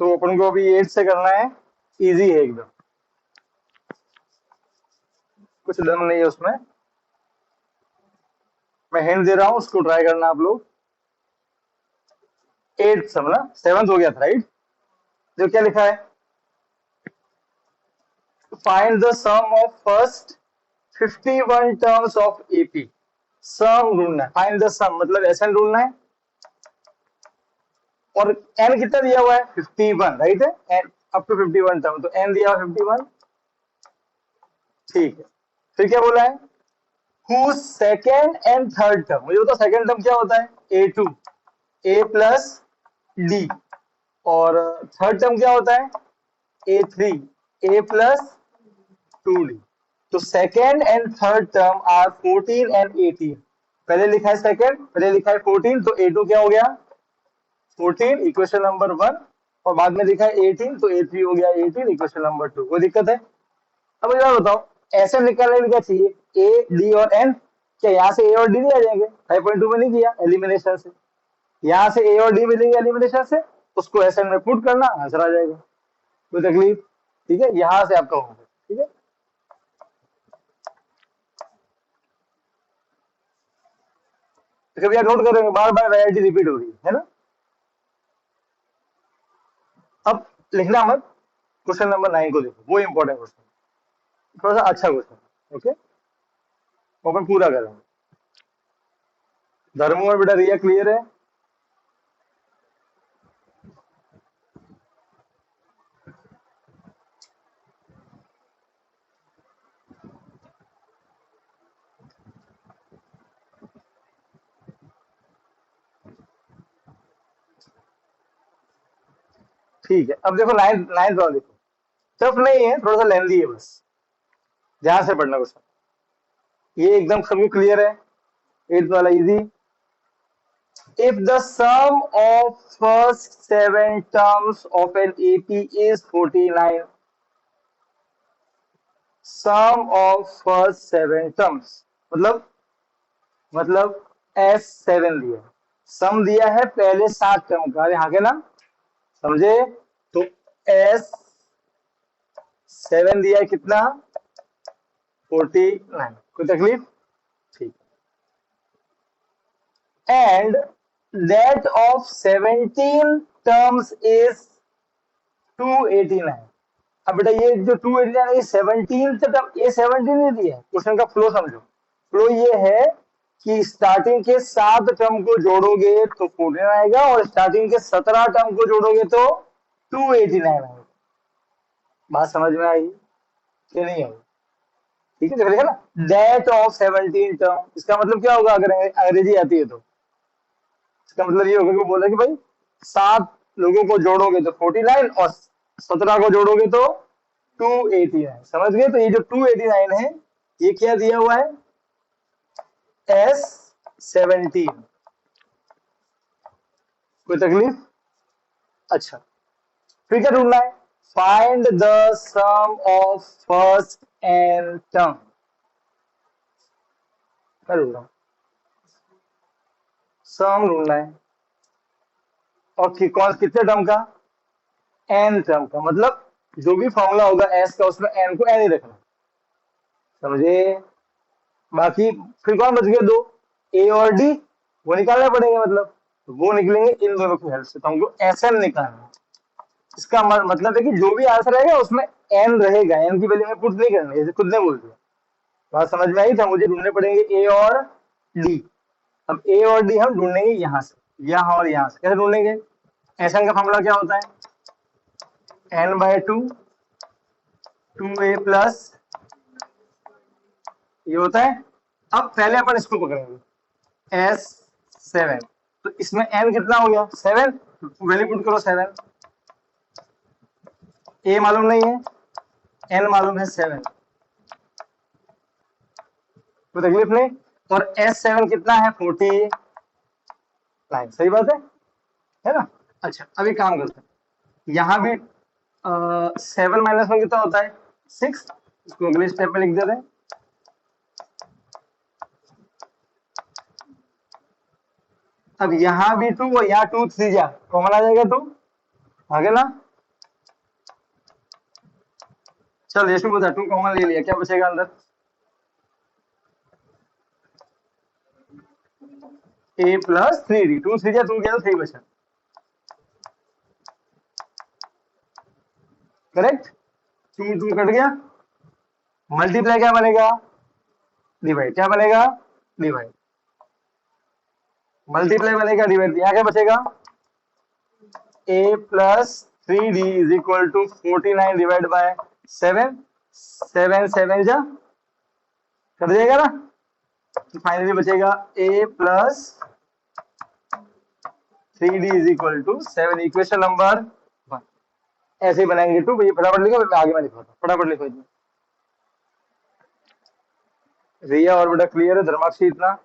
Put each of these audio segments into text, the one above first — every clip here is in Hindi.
तो अपन को अभी 8 से करना है, इजी है एकदम, कुछ दम नहीं है उसमें, मैं हिंट दे रहा हूँ, उसको ट्राई करना आप लोग। 8 समझना, 7th हो गया था राइट। जो क्या लिखा है, find the sum of first 51 terms of AP. Sum ढूंढना है, फाइंड द सम मतलब एसएन ढूंढना है, और एन कितना दिया हुआ है 51 राइट है, एन अप टू 51 टर्म, तो एन दिया हुआ 51, ठीक है। फिर क्या बोला है, whose second and third term, मुझे बताओ सेकेंड टर्म क्या होता है, a2 a प्लस डी, और थर्ड टर्म क्या होता है a3 a प्लस 2d। तो second and third term are 14 and 18। पहले लिखा है सेकेंड, पहले लिखा है 14, तो a2 क्या हो गया 14 इक्वेशन नंबर 1, और बाद में लिखा है 18, तो a3 हो गया 18 इक्वेशन नंबर 2। कोई दिक्कत है? अब मुझे बात बताओ, ऐसे निकालने में क्या चाहिए, ए डी और एन, क्या यहाँ से ए और डी नहीं आ जाएंगे? 5.2 में नहीं किया एलिमिनेशन से, यहाँ से ए और डी मिलेंगे एलिमिनेशन से, उसको एस एन में पुट करना, आंसर आ जाएगा, कोई तकलीफ? ठीक है, यहाँ से आपका होगा, ठीक है। तो कभी आप नोट करेंगे बार बार वैरायटी रिपीट हो रही है ना। अब लिखना मत, क्वेश्चन नंबर 9 को देखो, वो इंपॉर्टेंट क्वेश्चन, थोड़ा सा अच्छा क्वेश्चन, ओके, अपन पूरा करेंगे। धर्मों में बेटा रिया क्लियर है? ठीक है, अब देखो नाइन्थ नाइन्थ वाला देखो, टफ नहीं है, थोड़ा सा लेंदी है बस, ध्यान से पढ़ना क्वेश्चन, ये एकदम सबको क्लियर है, 8th वाला easy. If the sum of first 7 terms of an AP is 49, sum of first 7 terms मतलब S7 दिया, सम दिया है पहले 7 टर्म का, यहाँ के ना समझे, तो S7 दिया है कितना 49, कोई तकलीफ? ठीक, and that of 17 terms is 289। अब बेटा ये जो 289 ये 17 टर्म, ये 17 नहीं दिया है, क्वेश्चन का फ्लो समझो, फ्लो ये है कि स्टार्टिंग के 7 टर्म को जोड़ोगे तो 49 आएगा, और स्टार्टिंग के 17 टर्म को जोड़ोगे तो 289 आएगा। बात समझ में आई कि नहीं आई? ठीक है, तो लिखा ना दैट ऑफ 17 टर्म, इसका मतलब क्या होगा अगर अंग्रेजी आती है तो, इसका मतलब ये होगा कि बोला कि भाई 7 लोगों को जोड़ोगे तो 49, और 17 को जोड़ोगे तो 289, समझ गए? तो ये जो 289 है ये क्या दिया हुआ है, S17, कोई तकलीफ? अच्छा, फिर क्या ढूंढना है, find the sum of first n term, क्या ढूंढना, सम ढूंढना है, और कौन कितने टर्म का, एन टर्म का, मतलब जो भी फॉर्मूला होगा एस का उसमें एन को एन ही रखना, समझे? बाकी फिर कौन बच गए, दो, ए और डी, वो निकालना पड़ेगा, मतलब तो वो निकलेंगे इन दोनों की हेल्प से, तो हमको एस एन निकालना है। इसका मतलब है कि जो भी आंसर रहेगा उसमें एन रहेगा, एन की वैल्यू में पुट नहीं करनी, जैसे खुद ने बोल दिया। बात समझ में आई था, मुझे ढूंढने पड़ेंगे ए और डी। अब ए और डी हम ढूंढेंगे यहाँ से, यहाँ और यहाँ से, कैसे ढूंढेंगे, एस एन का फॉर्मूला क्या होता है, एन बाय 2 2a प्लस, ये होता है। अब पहले अपन इसको पकड़ेंगे S7, तो इसमें n कितना हो गया 7, वैल्यू पुट करो 7, a मालूम नहीं है, n मालूम है 7, कोई तकलीफ नहीं, और S7 कितना है 49, सही बात है ना। अच्छा, अभी काम करते हैं, यहाँ भी 7 माइनस 1 कितना होता है 6, इसको अगले स्टेप में लिख देते हैं। अब यहाँ भी 2 और यहाँ 2 3 जा कॉमन आ जाएगा 2, आगे ना, चल यशु बता, 2 कॉमन ले लिया, क्या बचेगा अंदर? a प्लस 3d, 2 3 जा 2 क्या 3 बचा, करेक्ट। 2 2 कट गया, मल्टीप्लाई क्या बनेगा? डिवाइड। क्या बनेगा? डिवाइड। मल्टीप्लाई बनेगा डिवाइड, यहाँ क्या बचेगा? a plus 3d is equal to 49 divide by 7, 7 7 जा कट जाएगा ना, तो फाइनली बचेगा a plus 3d is equal to 7, equation number 1। ऐसे ही बनाएंगे टू, ये फटाफट लिखो, मैं आगे में लिखवाता हूँ, फटाफट लिखो। रिया और बेटा क्लियर है, धर्माक्षी इतना?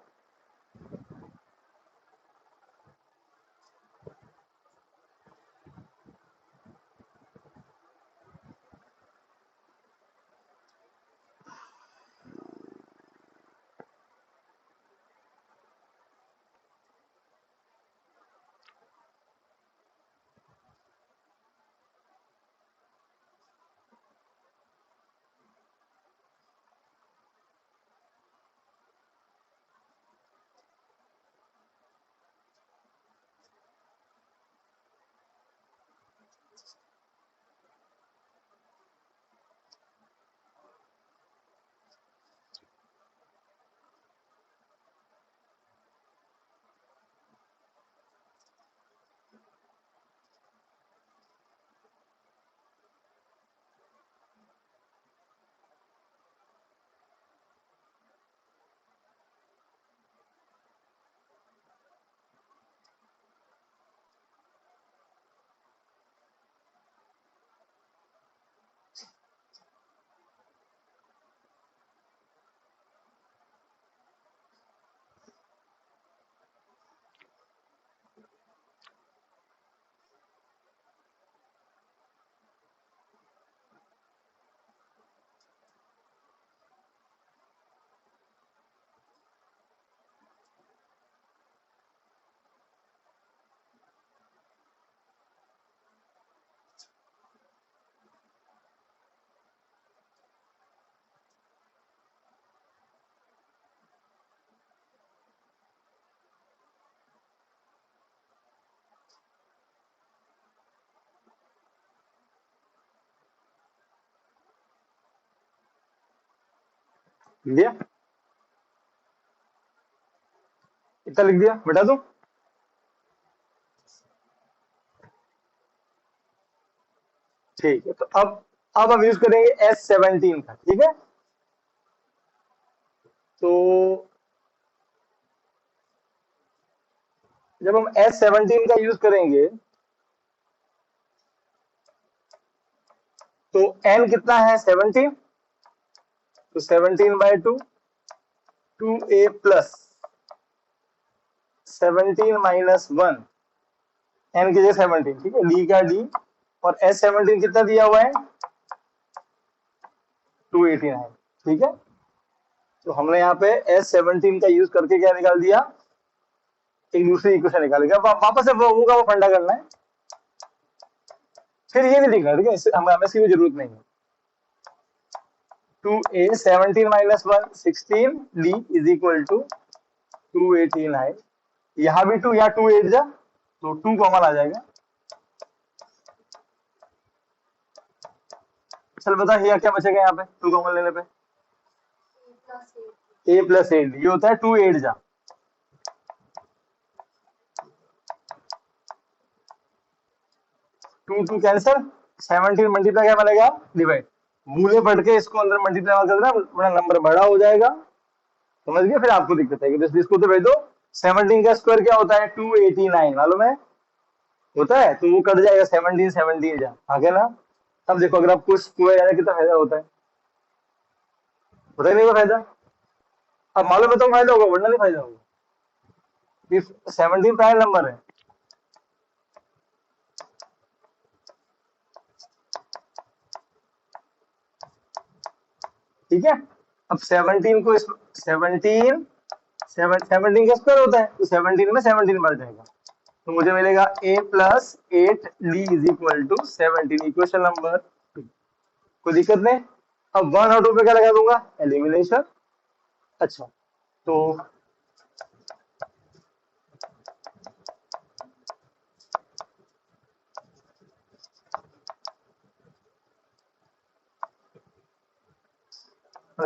लिख दिया, इतना लिख दिया बेटा तू? ठीक है, तो अब हम यूज करेंगे S17 का, ठीक है। तो जब हम S17 का यूज करेंगे तो n कितना है? 17, तो 17/2, 2a प्लस 17 माइनस 1, n की जगह 17, ठीक है, d का d, और S17 कितना दिया हुआ है? 289, ठीक है। तो हमने यहाँ पे S17 का यूज करके क्या निकाल दिया? एक दूसरी इक्वेशन निकालेगा, वापस से वो का वो फंडा करना है, फिर ये नहीं लिखना, ठीक है, हमें इसकी भी जरूरत नहीं है। 2a 17 minus 1 16, d is equal to 289, यहाँ भी 2, यहाँ 2 8 जा तो 2 कॉमन आ जाएगा। चल बता यहाँ क्या बचेगा? यहाँ पे 2 कॉमन लेने पे a प्लस 8, ये होता है 2 8 जा, 2 2 कैंसिल, 17 मल्टीप्लाई क्या बनेगा? डिवाइड। मूले पढ़ के इसको अंदर मल्टीप्लाई कर देना, बड़ा नंबर बड़ा हो जाएगा, समझ गए? फिर आपको दिक्कत आएगी, तो इसको तो भेज दो। 17 का स्क्वायर क्या होता है? 289, मालूम है? होता है, तो वो कट जाएगा 17 17 जा, आगे ना। अब देखो अगर आपको स्क्वायर आया कितना फायदा होता है, होता ही नहीं वो फायदा। अब मालूम है तो फायदा होगा, वरना नहीं फायदा होगा। 17 प्राइम नंबर है, ठीक है। अब 17 को 17 17 का स्क्वायर होता है, तो 17 में 17 बढ़ जाएगा, तो मुझे मिलेगा a plus 8d is equal to 17, equation number 2। कोई दिक्कत नहीं? अब 1 और 2 पे क्या लगा दूंगा, एलिमिनेशन। अच्छा, तो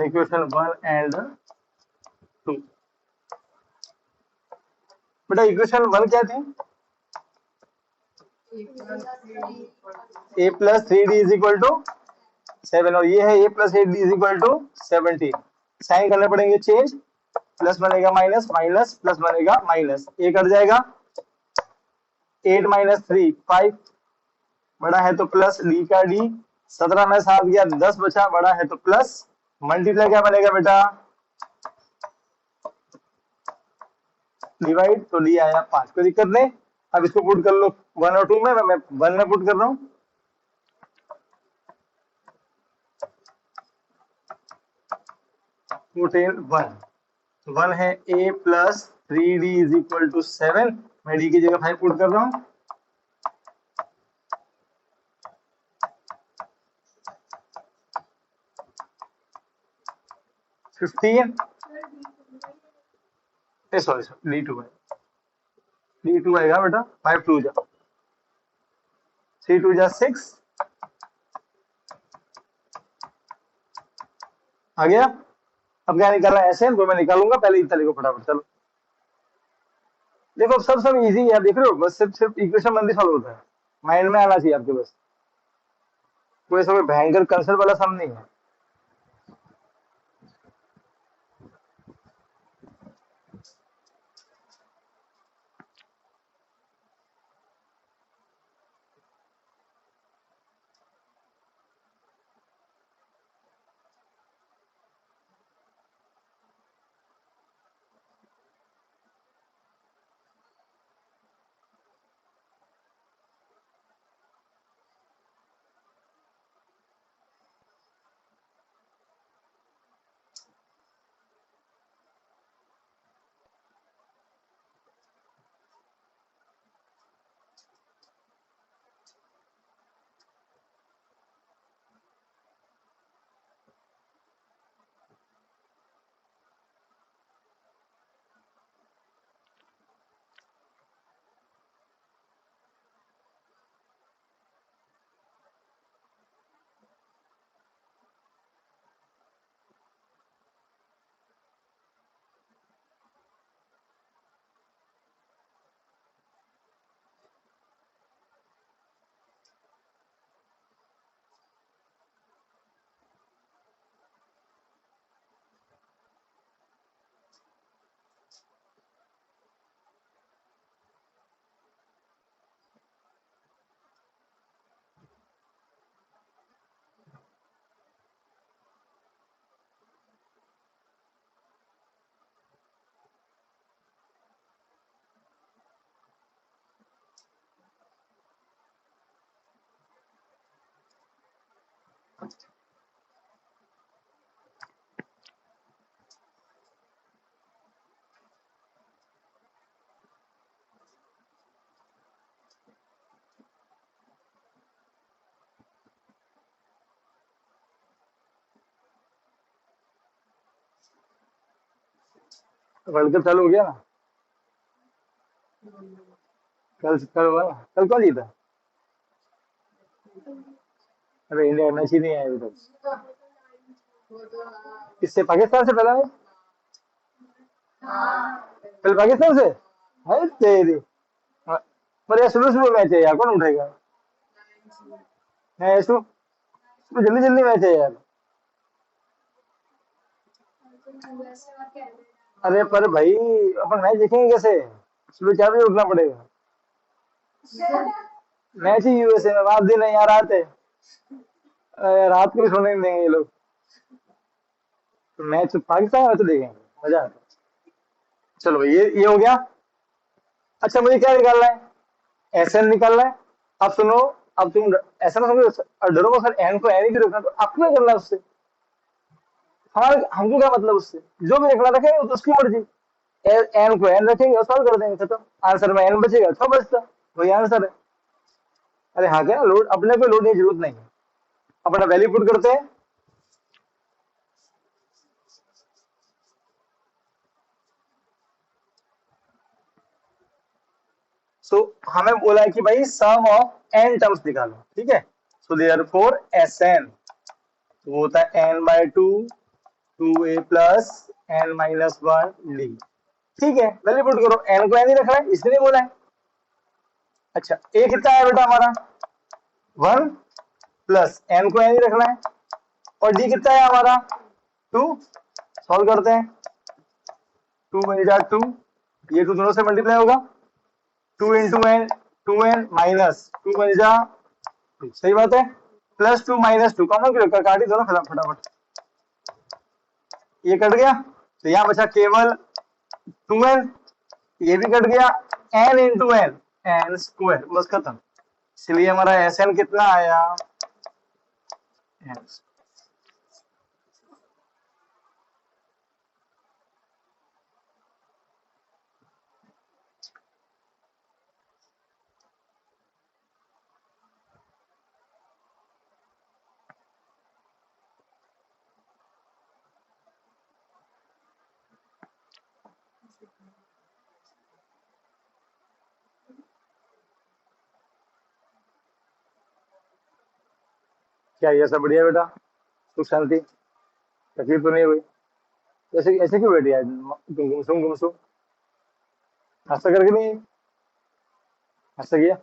इक्वेशन 1 एंड 2, बेटा इक्वेशन 1 क्या थी, a plus 3d is equal to 7, और ये है a plus 8d is equal to 17। Sign करने पड़ेंगे चेंज, प्लस बनेगा माइनस, माइनस प्लस बनेगा माइनस, ए कट जाएगा, 8 माइनस 3 5, बड़ा है तो प्लस डी का डी, 17 में 7 गया 10 बचा, बड़ा है तो प्लस, मल्टीप्लाई क्या बनेगा बेटा, डिवाइड, तो डी आया 5, कोई दिक्कत नहीं। अब इसको पुट कर लो 1 और 2 में, मैं 1 में पुट कर रहा हूँ, पुट इन 1 है a plus 3d is equal to 7, मैं d की जगह 5 पुट कर रहा हूँ, सॉरी डी टू आएगा बेटा, 5 2 जा 3 2 जा 6, आ गया। अब क्या निकालना है, ऐसे तो मैं निकालूंगा, पहले इतना लिखो फटाफट, चलो देखो सब इजी है, देख रहे हो, बस सिर्फ सिर्फ इक्वेशन बनती सॉल्व होता है, माइंड में आना चाहिए आपके, बस कोई ऐसा कोई भयंकर कंसेप्ट वाला सम नहीं है। वर्ल्ड कप चालू हो गया ना, कल हुआ ना, कल कौन जीता, अरे इंडिया मैच ही नहीं आया अभी तक, किससे, पाकिस्तान से पहला मैच, कल पाकिस्तान से, है तेरी, हाँ, पर यार सुबह सुबह मैच है यार, कौन उठेगा, है सुबह जल्दी जल्दी मैच है यार, अरे पर भाई अपन मैच देखेंगे कैसे, सुबह 4 बजे उठना पड़ेगा, मैच ही यूएसए में, रात दिन है यार, रात है, रात को भी सोने नहीं देंगे ये लोग, तो मैच पाकिस्तान में तो देखेंगे, मजा आता है। चलो भाई ये हो गया। अच्छा मुझे क्या निकालना है, एस एन निकालना है। अब सुनो, अब तुम ऐसा ना समझो डरो को, सर एन को एन ही क्यों रखना, तो आपको क्या करना है उससे, हमारे हमको क्या मतलब उससे, जो भी रखना रखेंगे वो तो उसकी मर्जी, एन को एन रखेंगे और सॉल्व कर देंगे, खत्म, आंसर में एन बचेगा 6 बचता, वही आंसर है। अरे हाँ क्या लोड, अपने को लोड की जरूरत नहीं है, अपना वैल्यू पुट करते हैं, सो हमें बोला है कि भाई सम ऑफ n टर्म्स निकालो, ठीक है। सो देयरफॉर Sn तो होता है n/2 2a plus n-1 d, ठीक है। वैल्यू पुट करो, n को n ही रखना है इसलिए बोला है। अच्छा a कितना है बेटा हमारा 1 प्लस n को n ही रखना है, और d कितना है हमारा 2। सॉल्व करते हैं, 2 बन जा 2, ये 2 दोनों से मल्टीप्लाई होगा, 2 इंटू एन 2n माइनस 2 बन जा 2, सही बात है। प्लस 2 माइनस 2 कॉमन क्यों काटी दो ना फटाफट, ये कट गया तो यहाँ बचा केवल 2n, ये भी कट गया, n into n n square, बस खत्म। इसलिए हमारा Sn कितना आया n। क्या ये सब बढ़िया बेटा, सुख शांति, तकलीफ तो नहीं हुई? ऐसे ऐसे क्यों बैठी आज गुमसुम गुमसुम, नाश्ता करके नहीं? नाश्ता किया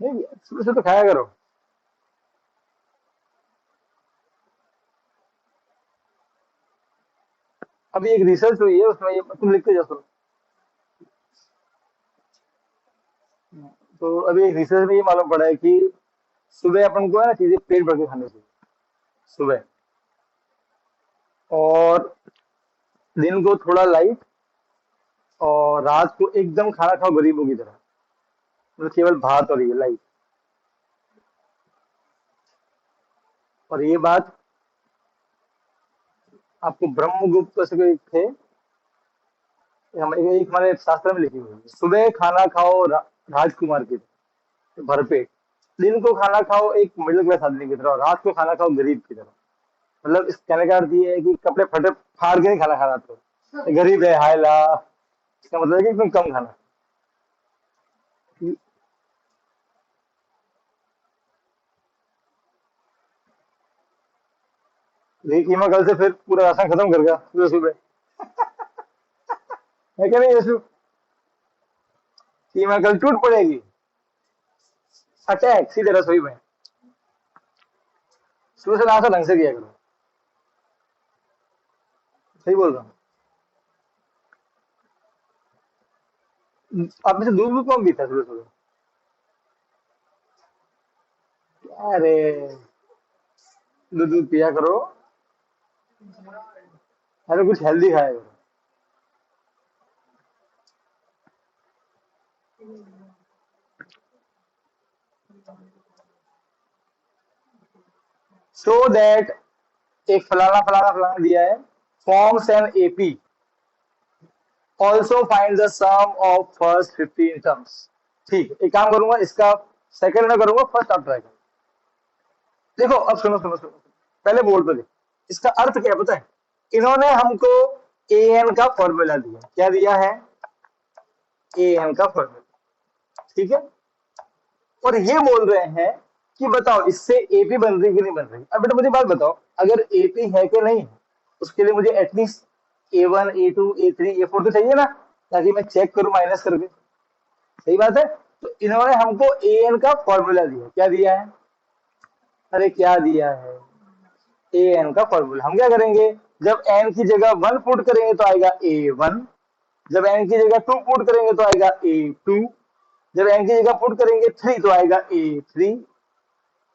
नहीं? सुबह से तो खाया करो। अभी एक रिसर्च हुई है उसमें, ये तुम लिखते जाओ सुनो। तो अभी एक रिसर्च में ये मालूम पड़ा है कि सुबह अपन को है ना चीजें पेट भर के खानी चाहिए सुबह, और दिन को थोड़ा लाइट, और रात को एकदम खाना खाओ गरीबों की तरह, मतलब केवल भात और ये लाइट। और ये बात आपको ब्रह्मगुप्त से कोई थे, एक हमारे शास्त्र में लिखी हुई है, सुबह खाना खाओ राजकुमार की तरह भरपेट, दिन को खाना खाओ एक मिडिल क्लास आदमी की तरह, और रात को खाना खाओ गरीब की तरह। मतलब इस कहने का अर्थ ये है कि कपड़े फटे फाड़ के नहीं खाना खाना, तो गरीब है हाय ला, इसका मतलब है कि एकदम कम खाना। देखिए कीमा कल से फिर पूरा राशन खत्म कर गया सुबह सुबह, है क्या नहीं यशु? कीमा कल टूट पड़ेगी, अटैक सीधे रसोई में। सुबह से नाश्ता ढंग से किया करो, सही बोल रहा हूँ। आप में से दूध भी कौन पीता है सुबह सुबह? अरे दूध दूध पिया करो, अरे कुछ हेल्दी खाया करो। सो दैट एक फलाना फलाना फलाना दिया है, forms an AP, also find the sum of first 15 terms. ठीक है, एक काम करूंगा, इसका सेकंड में करूंगा, फर्स्ट आप ट्राई करो। देखो अब सुनो सुनो सुनो, पहले बोल तो दे, इसका अर्थ क्या है पता है? इन्होंने हमको ए एन का फॉर्मूला दिया, क्या दिया है? ए एन का फॉर्मूला, ठीक है। और ये बोल रहे हैं कि बताओ इससे एपी बन रही कि नहीं बन रही। अब बेटा मुझे बात बताओ, अगर एपी है कि नहीं है, उसके लिए मुझे at least A1 A2 A3 A4 तो चाहिए ना, ताकि मैं चेक करूं माइनस करके, सही बात है। तो इन्होंने हमको ए एन का फॉर्मूला दिया, क्या दिया है? अरे क्या दिया है? ए एन का फॉर्मूला। हम क्या करेंगे, जब एन की जगह 1 पुट करेंगे तो आएगा A1, जब एन की जगह 2 पुट करेंगे तो आएगा A2, जब एन की जगह पुट करेंगे 3 तो आएगा A3।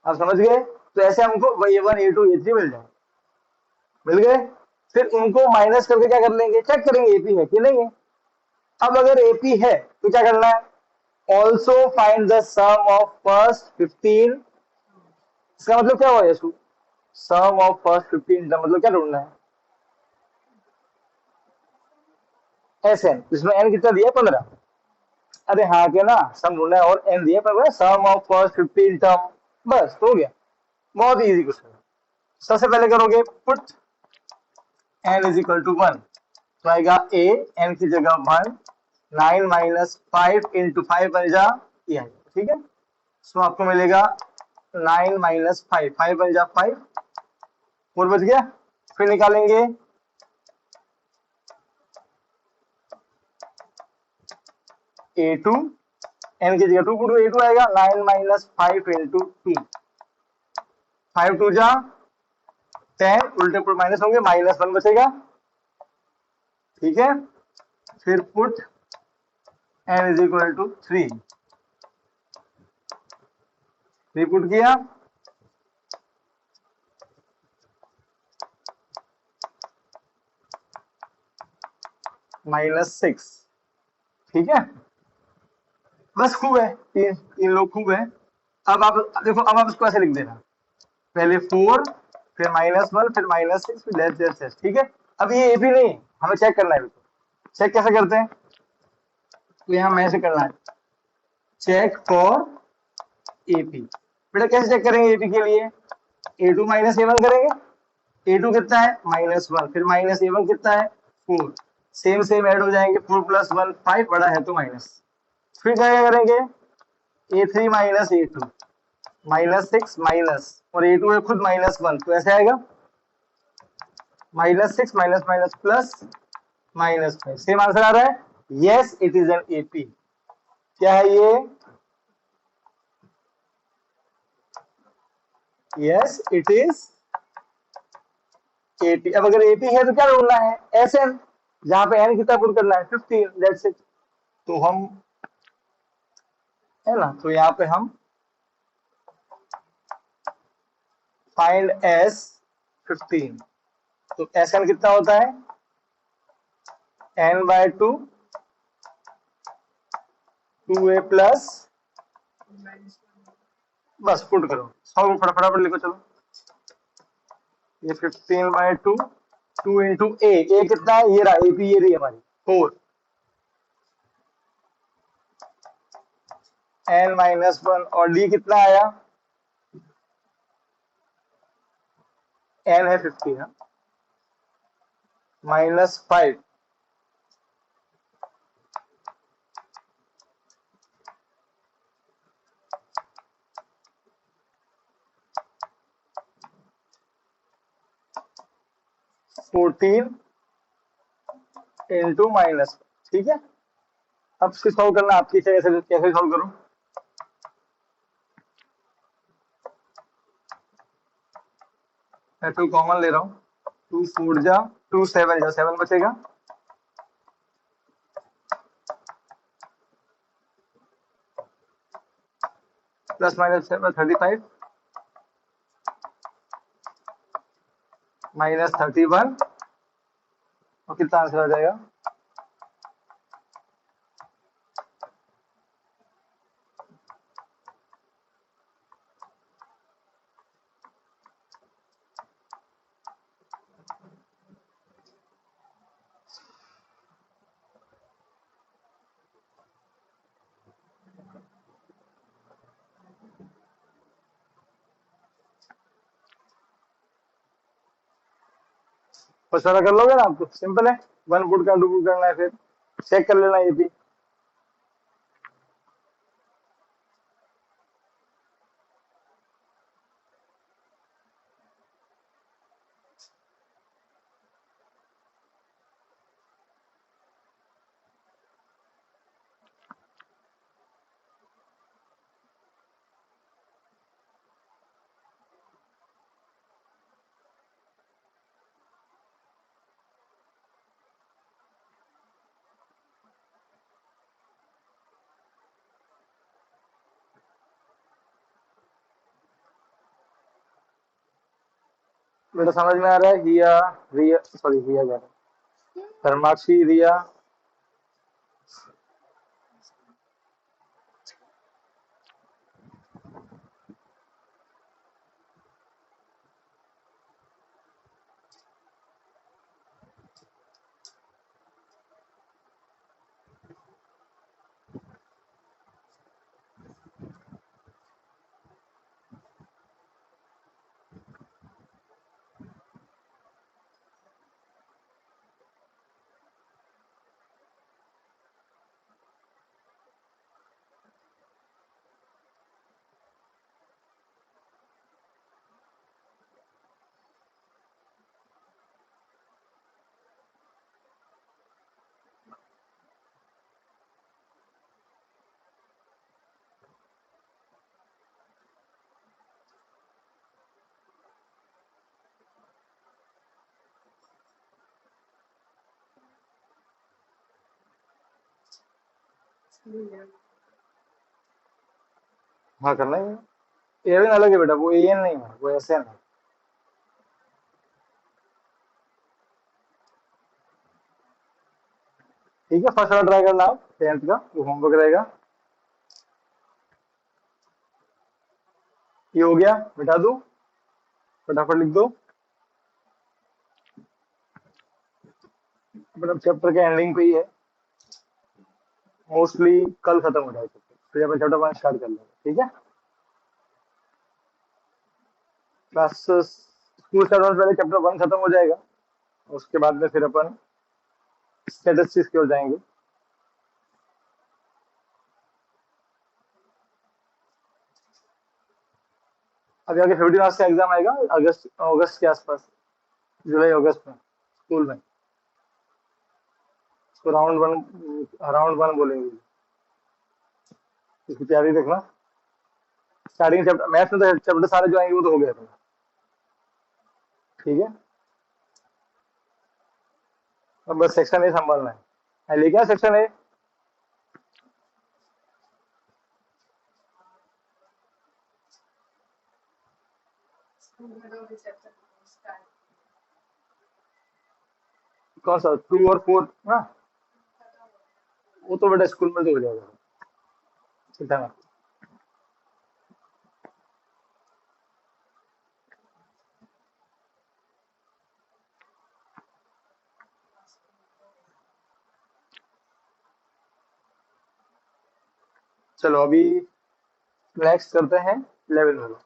आप समझ गए? तो ऐसे हमको A1 A2 A3 मिल जाए, मिल गए। फिर उनको माइनस करके क्या कर लेंगे, चेक करेंगे एपी है कि नहीं है। अब अगर एपी है तो क्या करना है? Also find the sum of first 15। इसका मतलब क्या हुआ यशु? सम ऑफ फर्स्ट 15 का मतलब क्या ढूंढना है? एस एन, इसमें एन कितना दिया है 15। अरे हाँ क्या ना, सम ढूंढना है और एन दिया 15, सम ऑफ फर्स्ट 15 टर्म, बस तो हो गया। बहुत इजी क्वेश्चन। सबसे पहले करोगे put n is equal to 1, तो आएगा ए, एन की जगह 1, 9 माइनस 5 इंटू 5 बन जा ये आएगा, ठीक है। सो आपको मिलेगा 9 माइनस 5, 5 बन जा 5, 4 बच गया। फिर निकालेंगे A2, n की जगह 2 पुट A2 आएगा, 9 माइनस 5 इंटू 2, 5 2 जा 10, उल्टे पुट माइनस होंगे, -1 बचेगा, ठीक है। फिर put n is equal to 3, 3 put किया, -6, ठीक है। बस खूब है, तीन लोग खूब है। अब आप देखो, अब आप इसको ऐसे लिख देना, पहले 4, फिर -1, फिर -6, फिर लेस लेस लेस, ठीक है। अब ये एपी नहीं, हमें चेक करना है। चेक कैसे करते हैं, तो यहाँ मैं से करना है, चेक फॉर एपी। बेटा कैसे चेक करेंगे एपी के लिए, A2 माइनस A1 करेंगे, A2 कितना है -1, फिर माइनस A1 कितना है 4, सेम सेम ऐड हो जाएंगे, 4 + 1 5, बड़ा है तो माइनस। फिर क्या करेंगे, A3 माइनस A2, -6 माइनस, और A2 है खुद -1, तो ऐसे आएगा -6 minus minus plus -5, same answer आ रहा है। Yes it is an AP. क्या है ये, यस इट इज एपी। अब अगर एपी है तो क्या ढूंढना है, एस एन, जहां पे एन कितना पुट करना है 15, दैट्स इट। तो हम, है ना, तो यहाँ पे हम फाइंड एस 15, तो एस एन कितना होता है n/2, 2a प्लस, बस पुट करो, सॉल्व फटाफट लिखो, चलो। ये 15/2, 2 इंटू ए कितना है, ये रहा एपी, ये रही हमारी 4, n-1, और डी कितना आया, n है 15, -5, -14 इंटू माइनस, ठीक है। अब इसको सॉल्व करना आपकी इच्छा, कैसे कैसे सॉल्व करूं। मैं 2 कॉमन ले रहा हूँ, 2 4 जा 2 7 जा 7 बचेगा, प्लस माइनस 35, -31, और कितना आंसर आ जाएगा, पता कर लोगे ना, आपको सिंपल है, 1 पुट का 2 पुट करना है, फिर चेक कर लेना ये भी। बेटा समझ में आ रहा है, हिया रिया, सॉरी हिया जा रहा है, धर्माक्षी रिया, हाँ करना ही है। एवन अलग है बेटा, वो एन नहीं है, वो एस एन है। ठीक है, फर्स्ट वाला ट्राई करना आप 10th का, वो होमवर्क रहेगा। ये हो गया, मिटा दो, फटाफट लिख दो। मतलब चैप्टर के एंडिंग पे ही है, मोस्टली कल खत्म हो जाएगा फिर अपन चैप्टर 1 स्टार्ट कर लेंगे। ठीक है, बस स्कूल स्टार्ट होने से पहले चैप्टर 1 खत्म हो जाएगा, उसके बाद में फिर अपन स्टैटिस्टिक्स की ओर जाएंगे। अभी आगे 15 मार्च का एग्जाम आएगा, अगस्त अगस्त के आसपास, जुलाई अगस्त में स्कूल में। उसको राउंड वन बोलेंगे। इसकी तैयारी रखना। स्टार्टिंग चैप्टर मैथ्स में तो चैप्टर सारे जो आएंगे वो तो हो गए अपने। ठीक है, अब बस सेक्शन ए संभालना है। लेके आ सेक्शन ए। कौन सा 2 और 4 ना? वो तो बेटा स्कूल में तो हो जाएगा, चिंता मत। चलो अभी नेक्स्ट करते हैं 11 वाला।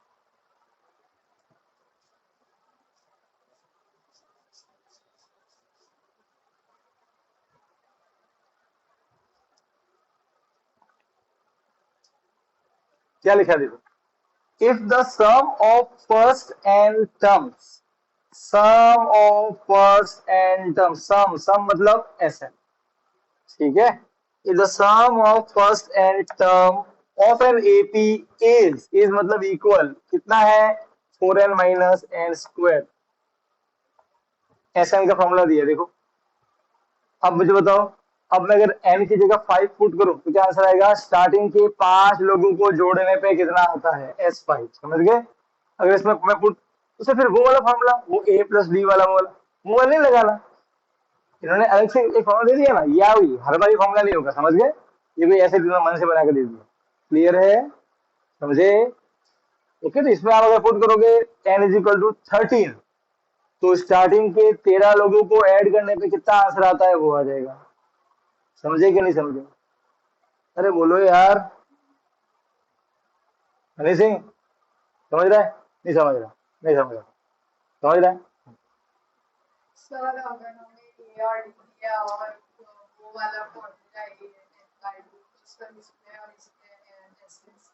क्या लिखा है देखो, if the sum of first n terms, sum of first n terms, sum मतलब ऐसे, ठीक है। If the sum of first n term of an AP is मतलब इक्वल, कितना है 4n minus n square. S n का फॉर्मूला दिया देखो। अब मुझे बताओ, अब मैं अगर n की जगह 5 पुट करूं तो क्या आंसर आएगा? स्टार्टिंग के 5 लोगों को जोड़ने पे कितना आता है? S5, समझ गए? अगर इसमें मैं पुट, तो फिर वो वाला फॉर्मूला, वो a प्लस डी वाला, वो वाला नहीं लगाना। इन्होंने अलग से एक फॉर्मूला दे दिया ना, या हुई हर बार फॉर्मूला नहीं होगा, समझ गए? ये भी ऐसे दिन मन से बना के दे दिया। क्लियर है? समझे? ओके, तो इसमें आप अगर पुट करोगे n इज इक्वल टू 13, तो स्टार्टिंग के 13 लोगों को ऐड करने पे कितना आंसर आता है वो आ जाएगा। समझे कि नहीं समझे? अरे बोलो यार, हनी सिंह, समझ रहा है? नहीं समझ रहा? नहीं समझ रहा, समझ रहा है? सर अगर हमें ए और डी दिया और वो वाला फॉर्मूला ए एन इसका डिस्प्ले और इसके एसेंस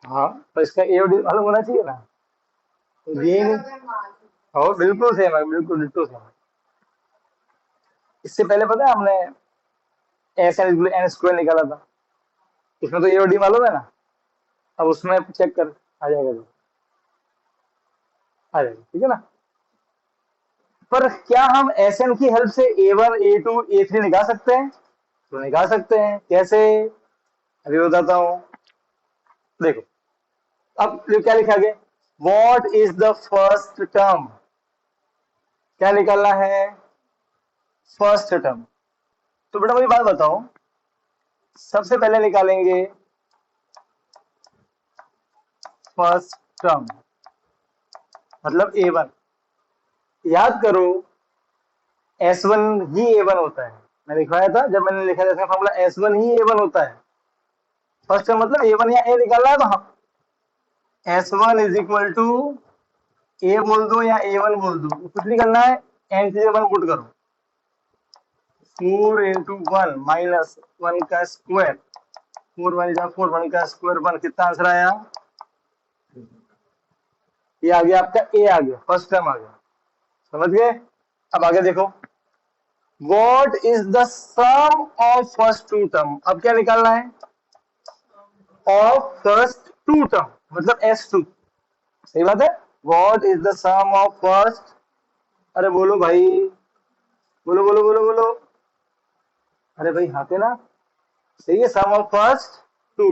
हाँ, तो इसका ए और डी मालूम होना चाहिए ना, तो ये नहीं। अगर मान हो बिल्कुल सेम है, बिल्कुल डिट्टो सेम है। इससे पहले पता है हमने एस एन एन स्क्वायर निकाला था, उसमें तो ए और डी मालूम है ना। अब उसमें चेक कर, आ जाएगा जो, आ जाएगा, ठीक है ना। पर क्या हम एस एन की हेल्प से A1 A2 A3 निकाल सकते हैं? तो निकाल सकते हैं, कैसे? अभी बताता हूं। देखो, अब क्या लिखा गया, what is the first term, क्या निकालना है? First term. तो बेटा मुझे बात बताओ, सबसे पहले निकालेंगे फर्स्ट टर्म, मतलब A1। याद करो, S1 ही A1 होता है। मैंने लिखवाया था जब मैंने लिखा था इसका फॉर्मूला, S1 ही A1 होता है। फर्स्ट टर्म मतलब A1 या A निकालना है, तो हम S1 is equal to A बोल दो या A1 बोल दो, कुछ नहीं करना है, एन की जगह 1 पुट करो। 4 इंटू 1 माइनस 1 का स्क्वायर, 4 1 जा 4, 1 का स्क्वायर 1, कितना आंसर आया? ये आ गया आपका, ए आ गया, फर्स्ट टर्म आ गया। समझ गए? अब आगे देखो, what is the sum of first two term. अब क्या निकालना है? ऑफ फर्स्ट टू टर्म मतलब S2, सही बात है। What is the sum of first, अरे बोलो भाई, बोलो बोलो बोलो बोलो, अरे भाई हाथे ना, सही है, सम ऑफ फर्स्ट टू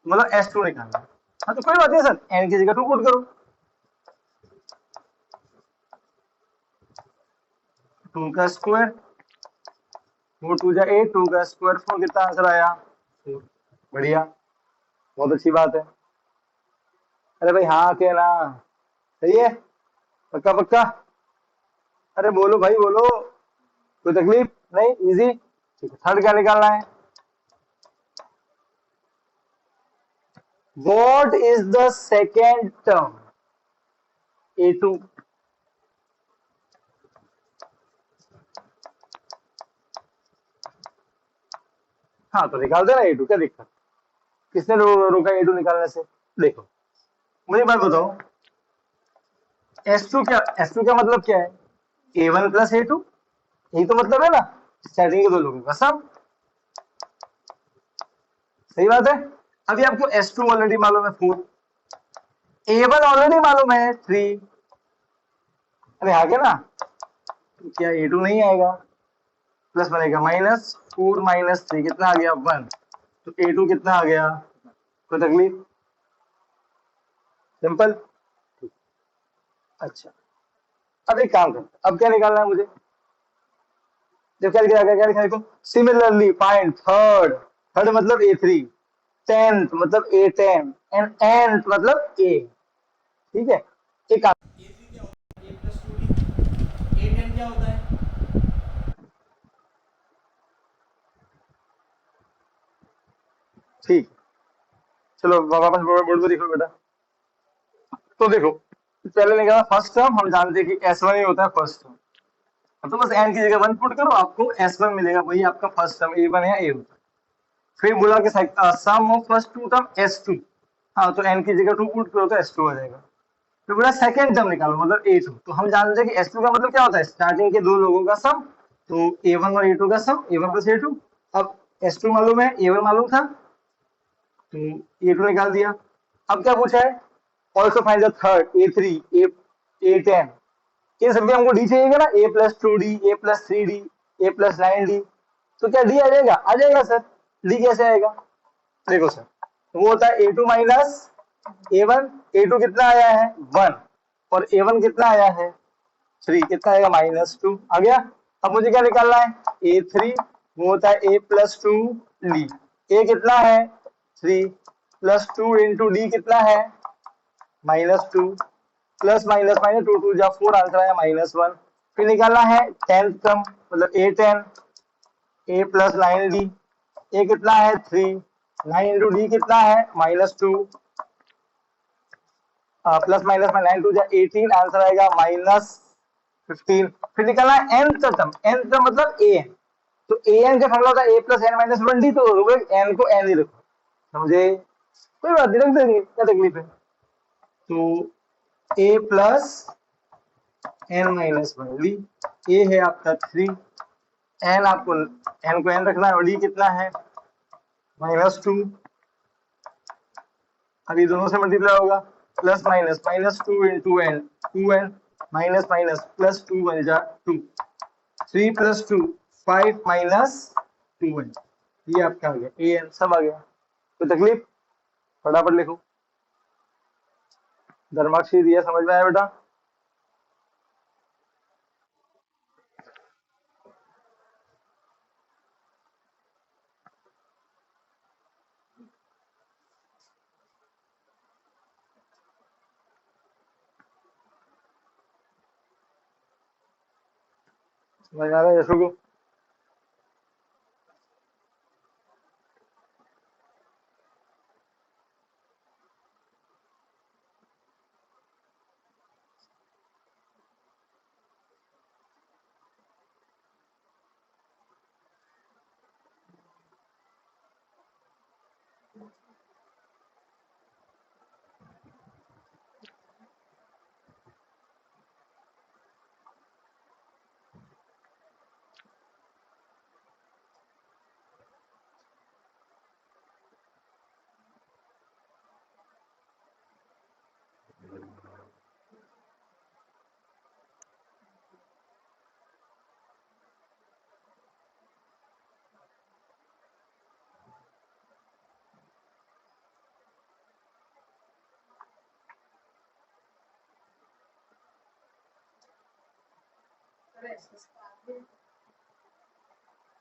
मतलब S2 निकालना है। हाँ तो कोई बात नहीं सर, n की जगह 2 पुट करो, 2 का स्क्वायर, 4 2 जा 8, 2 का स्क्वायर 4, कितना आंसर आया 4। बढ़िया, बहुत अच्छी बात है। अरे भाई हाँ के ना, सही है, पक्का पक्का, अरे बोलो भाई बोलो, कोई तकलीफ नहीं, इजी। ठीक है, थर्ड क्या निकालना है? What is the second term? A2। हाँ तो निकाल देना A2, क्या दिक्कत, किसने रोका A2 निकालने से? देखो, मुझे बात बताओ, S2 क्या, S2 का मतलब क्या है? A1 प्लस A2, यही तो मतलब है ना, स्टार्टिंग के दो लोगों का सम। सही बात है। अभी आपको S2 ऑलरेडी मालूम है 4, A1 ऑलरेडी मालूम है 3, अरे आगे ना, तो क्या A2 नहीं आएगा, प्लस बनेगा -4 -3, कितना आ गया 1, तो A2 कितना आ गया, कोई तकलीफ, सिंपल। अच्छा, अब एक काम करो, अब क्या निकालना है मुझे, जब क्या लिखा गया, क्या लिखा देखो, सिमिलरली फाइंड थर्ड, थर्ड मतलब A3, टेंथ मतलब A10 एंड nth मतलब A। ठीक है, एक काम, A3 क्या होता है? A+2D। A10 क्या होता है? ठीक, चलो वापस बोर्ड पे देखो बेटा। तो देखो, पहले निकाला फर्स्ट टर्म, हम जानते हैं कि S1 ही होता है फर्स्ट टर्म, तो बस n की जगह 1 पुट करो, आपको S1 मिलेगा, वही आपका फर्स्ट टर्म A1 या A होता है। फिर बोला कि sum of first two term S2, हाँ तो n की जगह 2 पुट करो तो S2 आ जाएगा। तो बोला सेकंड टर्म निकालो मतलब A2, तो हम जानते हैं कि S2 का मतलब क्या होता है, स्टार्टिंग के दो लोगों का सम, तो A1 और A2 का सम, A1 प्लस A2। अब S2 मालूम है, A1 मालूम था, तो A2 निकाल दिया। अब क्या पूछा है, also find the third A3 A10, इन सभी हमको डी चाहिएगा ना, A+2D A+3D A+9D, तो क्या डी आ जाएगा, आ जाएगा सर। डी कैसे आएगा, देखो सर, वो होता है A2 माइनस A1, A2 कितना आया है 1, और A1 कितना आया है 3, कितना आएगा -2 आ गया। अब मुझे क्या निकालना है, A3, वो होता है A+2D, A कितना है 3, +2 इंटू डी कितना है -2, प्लस माइनस माइनस 2 2 जा 4, आंसर आया -1। फिर निकालना है टेंथ टर्म मतलब A10, A+9D, ए कितना है 3, 9 इंटू डी कितना है -2, प्लस माइनस में 9 2 जा 18, आंसर आएगा -15। फिर निकालना है nth टर्म, nth टर्म मतलब an, तो an का फॉर्मूला था A+n-1d, तो n को n ही रखो, समझे, कोई बात नहीं, रख देंगे, क्या तकलीफ है। तो A+n-1d, a है आपका 3, n आपको n को n रखना है, और d कितना है -2, अभी दोनों से मल्टीप्लाई होगा, plus minus -2 into n, 2n minus minus +2 बन जा 2, 3 + 2 5 -2n, ये आपका आ गया an, सब आ गया, तो तकलीफ, फटाफट लिखो, धर्माक्षी दिया, समझ में आया बेटा? समझ आ रहा है यशु को?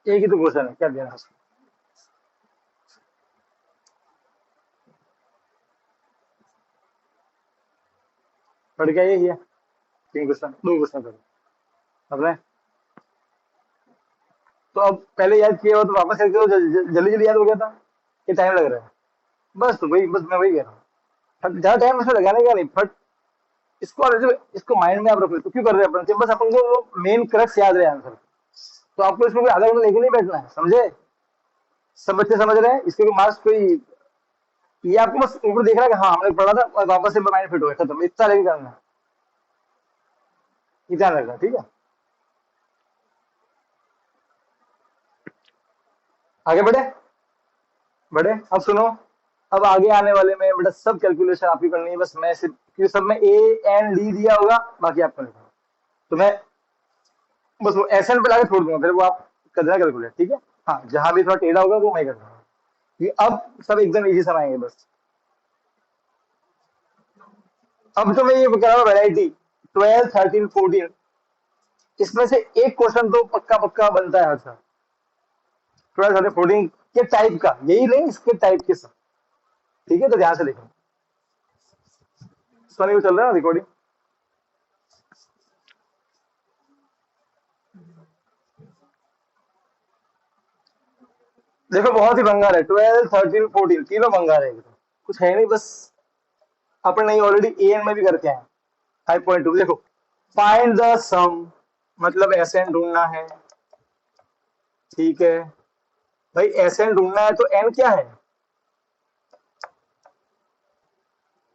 एक ही तो क्वेश्चन है, क्या देना है उसको? पढ़ के आइए ये 3 क्वेश्चन, 2 क्वेश्चन करो अपने। तो अब पहले याद किया हो तो वापस करके तो जल्दी जल्दी याद हो गया था, ये टाइम लग रहा है बस। तो वही, बस मैं वही कह रहा हूँ, ज्यादा टाइम उसमें लगाने का नहीं, बट इसको माइंड में आप रखो। तो क्यों कर रहे हैं अपन, बस अपन को मेन क्रक्स याद रहे आंसर। तो आपको इसमें कोई आधा घंटा लेके नहीं बैठना है, समझे? सब बच्चे समझ रहे हैं, इसके मार्क्स कोई, ये आपको बस ऊपर देख रहा है कि हाँ हमने पढ़ा था और वापस से माइंड फिट हो गया, खत्म, इतना लेके करना है, ये ध्यान रखना, ठीक है? आगे बढ़े बढ़े। अब सुनो, अब आगे आने वाले में बेटा सब कैलकुलेशन आपकी करनी है, बस मैं सिर्फ, क्योंकि सब में ए एन डी दिया होगा, बाकी आपको लिखना। तो मैं बस वो एस एन पे लाके छोड़ दूंगा, फिर वो आप कर देना कैलकुलेट, ठीक है? हाँ, जहां भी थोड़ा टेढ़ा होगा वो मैं कर दूंगा। ये अब सब एकदम इजी समाएंगे बस। अब तो मैं ये कह रहा हूँ वैरायटी 12, 13, 14, इसमें से एक क्वेश्चन तो पक्का पक्का बनता है हर साल। 12, 13, 14 के टाइप का, यही नहीं इसके टाइप के सब, ठीक है? तो ध्यान से देखो, सोनी को चल रहा है रिकॉर्डिंग। देखो बहुत ही भंगार है, 12, 13, 14 तीनों भंगार है एकदम, कुछ है नहीं, बस अपन नहीं ऑलरेडी ए एन में भी करके आए। 5.2 देखो, फाइंड द सम, मतलब एस एन ढूंढना है, ठीक है भाई? एस एन ढूंढना है तो एन क्या है?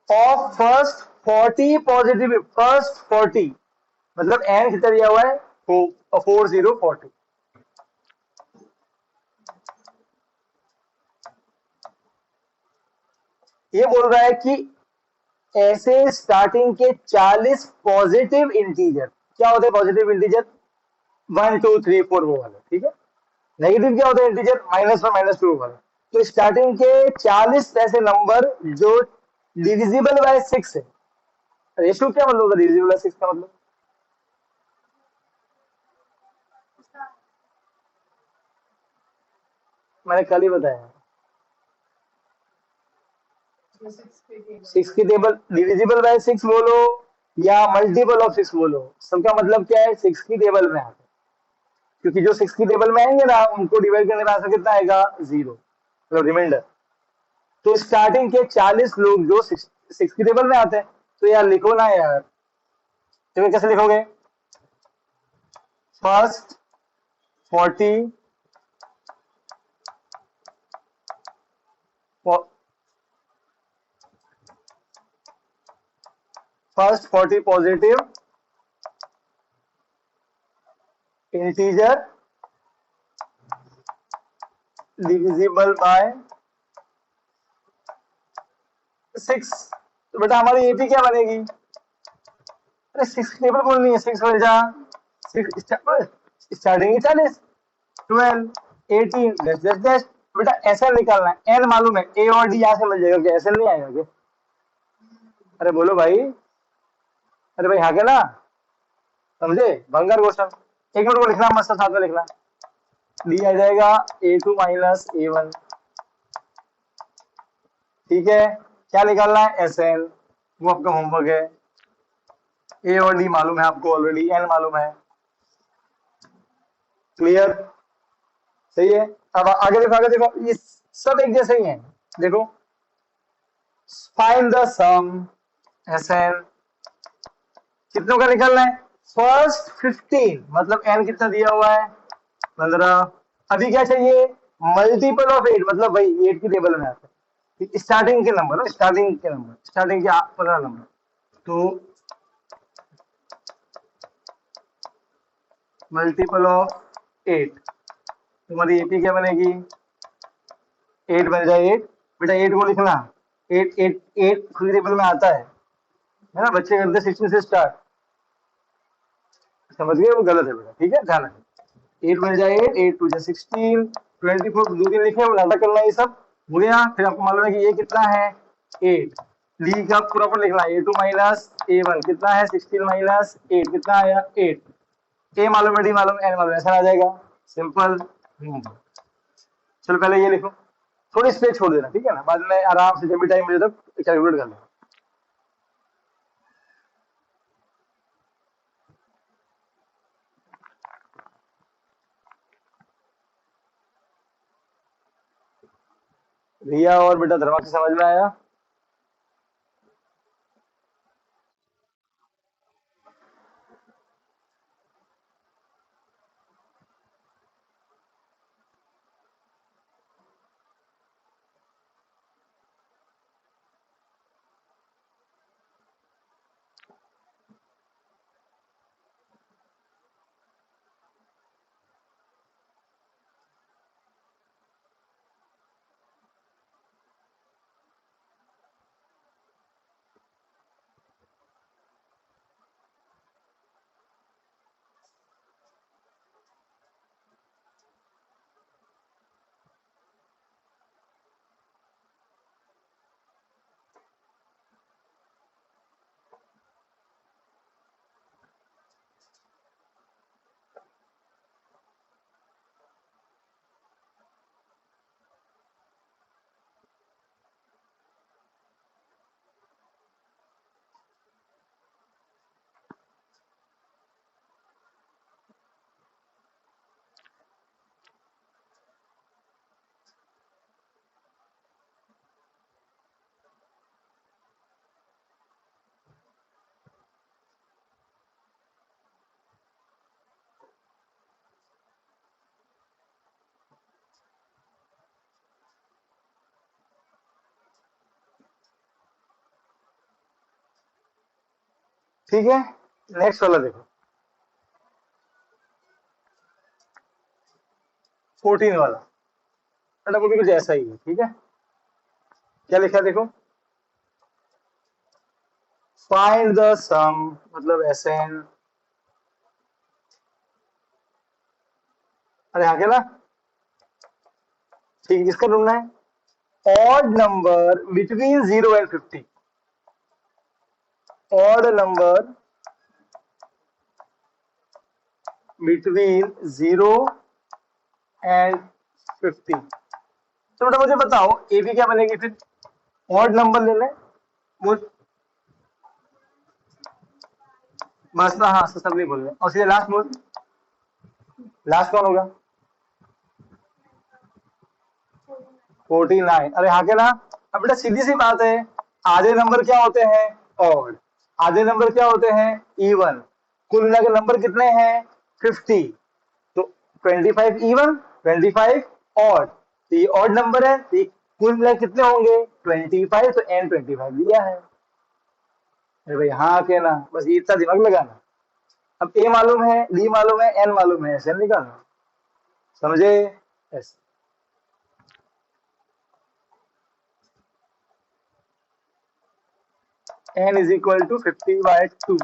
ऑफ फर्स्ट 40 पॉजिटिव, फर्स्ट 40, मतलब एन कितना दिया हुआ है? 4040। ये बोल रहा है कि ऐसे स्टार्टिंग के 40 पॉजिटिव इंटीजर, क्या होते हैं पॉजिटिव इंटीजर? 1, 2, 3, 4 वो वाले, ठीक है? नेगेटिव क्या होता है इंटीजर? -1, -2 वाला। तो स्टार्टिंग के 40 ऐसे नंबर जो डिविजिबल बाय 6 है। रेशियो क्या मतलब होता है डिविजिबल बाय 6 का मतलब? मैंने कल ही बताया, 6 की टेबल डिविजिबल बाय 6 बोलो या मल्टीपल ऑफ 6 बोलो, सबका मतलब क्या है? 6 की टेबल में आते हैं, क्योंकि जो 6 की टेबल में आएंगे ना उनको डिवाइड करने में आंसर कितना आएगा? 0, मतलब रिमाइंडर। तो स्टार्टिंग के 40 लोग जो 6 की टेबल में आते हैं, तो यार लिखो ना यार, तो कैसे लिखोगे? First 40 first 40 positive integer divisible by 6। तो बेटा हमारी एपी क्या बनेगी? अरे 6 टेबल बोलनी है, 6 बन जा, 6 स्टार्टिंग 40, 12, 18 डैश डैश डैश। बेटा ऐसा निकालना है, एन मालूम है, ए और डी यहाँ से मिल जाएगा, क्या ऐसे नहीं आएगा क्या? अरे बोलो भाई, अरे भाई हाँ के ना, समझे? भंगार क्वेश्चन। 1 मिनट को लिखना, मस्त साथ में लिखना। डी आ जाएगा A2 माइनस A1, ठीक है? क्या निकालना है? एस एन, वो आपका होमवर्क है। ए और डी मालूम है आपको ऑलरेडी, एन मालूम है, क्लियर? सही है। अब आगे देखो, आगे देखो, ये सब एक जैसे ही हैं। देखो, find the sum S n, कितनों का निकालना है? फर्स्ट 15, मतलब एन कितना दिया हुआ है? 15। अभी क्या चाहिए? मल्टीपल ऑफ 8, मतलब भाई 8 की टेबल में आता है, स्टार्टिंग के नंबर, स्टार्टिंग के 15 नंबर। तो मल्टीपल ऑफ 8, तुम्हारी एपी क्या बनेगी? 8 बन जाए 8, बेटा 8 को लिखना, 8 8 8 खुली टेबल में आता है ना? बच्चे करते 16 से स्टार्ट, समझ गए? वो गलत है बेटा, ठीक है? ध्यान रखना। 8 बन जाए 8, 8 2 16, 24 2 दिन लिखे, नाटक करना, ये सब हो गया। फिर आपको मालूम है कि ये कितना है? 8। डी का प्रॉपर लिखना, A2 माइनस A1 कितना है? 16 माइनस 8 कितना आया? 8। ए मालूम है, डी मालूम है, एन मालूम है, ऐसा आ जाएगा सिंपल। चलो पहले ये लिखो, थोड़ी स्पेस छोड़ देना, ठीक है ना, बाद में आराम से जब भी टाइम मिले तब कैलकुलेट कर लो। रिया और बेटा धर्मा से समझ में आया? ठीक है, नेक्स्ट वाला देखो, 14 वाला, बेटा वो भी कुछ ऐसा ही है, ठीक है। क्या लिखा है देखो, फाइंड द सम, मतलब एसएन, अरे आगे ना, ठीक है, किसका ढूंढना है, odd number between 0 and 50, odd number between 0 and 50। तो बेटा मुझे बताओ ए की क्या बनेगी फिर, ऑड नंबर ले लें, बस ना, हाँ सब नहीं बोल रहे, और सीधे लास्ट बोल, लास्ट कौन होगा, 49, अरे हाँ के ना। अब बेटा सीधी सी बात है, आधे नंबर क्या होते हैं, ऑड, आधे नंबर क्या होते हैं, इवन, कुल मिलाकर नंबर कितने हैं, 50, तो 25 इवन, 25 ऑड, तो ये ऑड नंबर है, तो ये कुल मिलाकर कितने होंगे, 25, तो एन 25 दिया है। अरे भाई हाँ के ना, बस ये इतना दिमाग लगाना। अब ए मालूम है, डी मालूम है, एन मालूम है, ऐसे निकालना, समझे, ऐसे। n is equal to 50/2,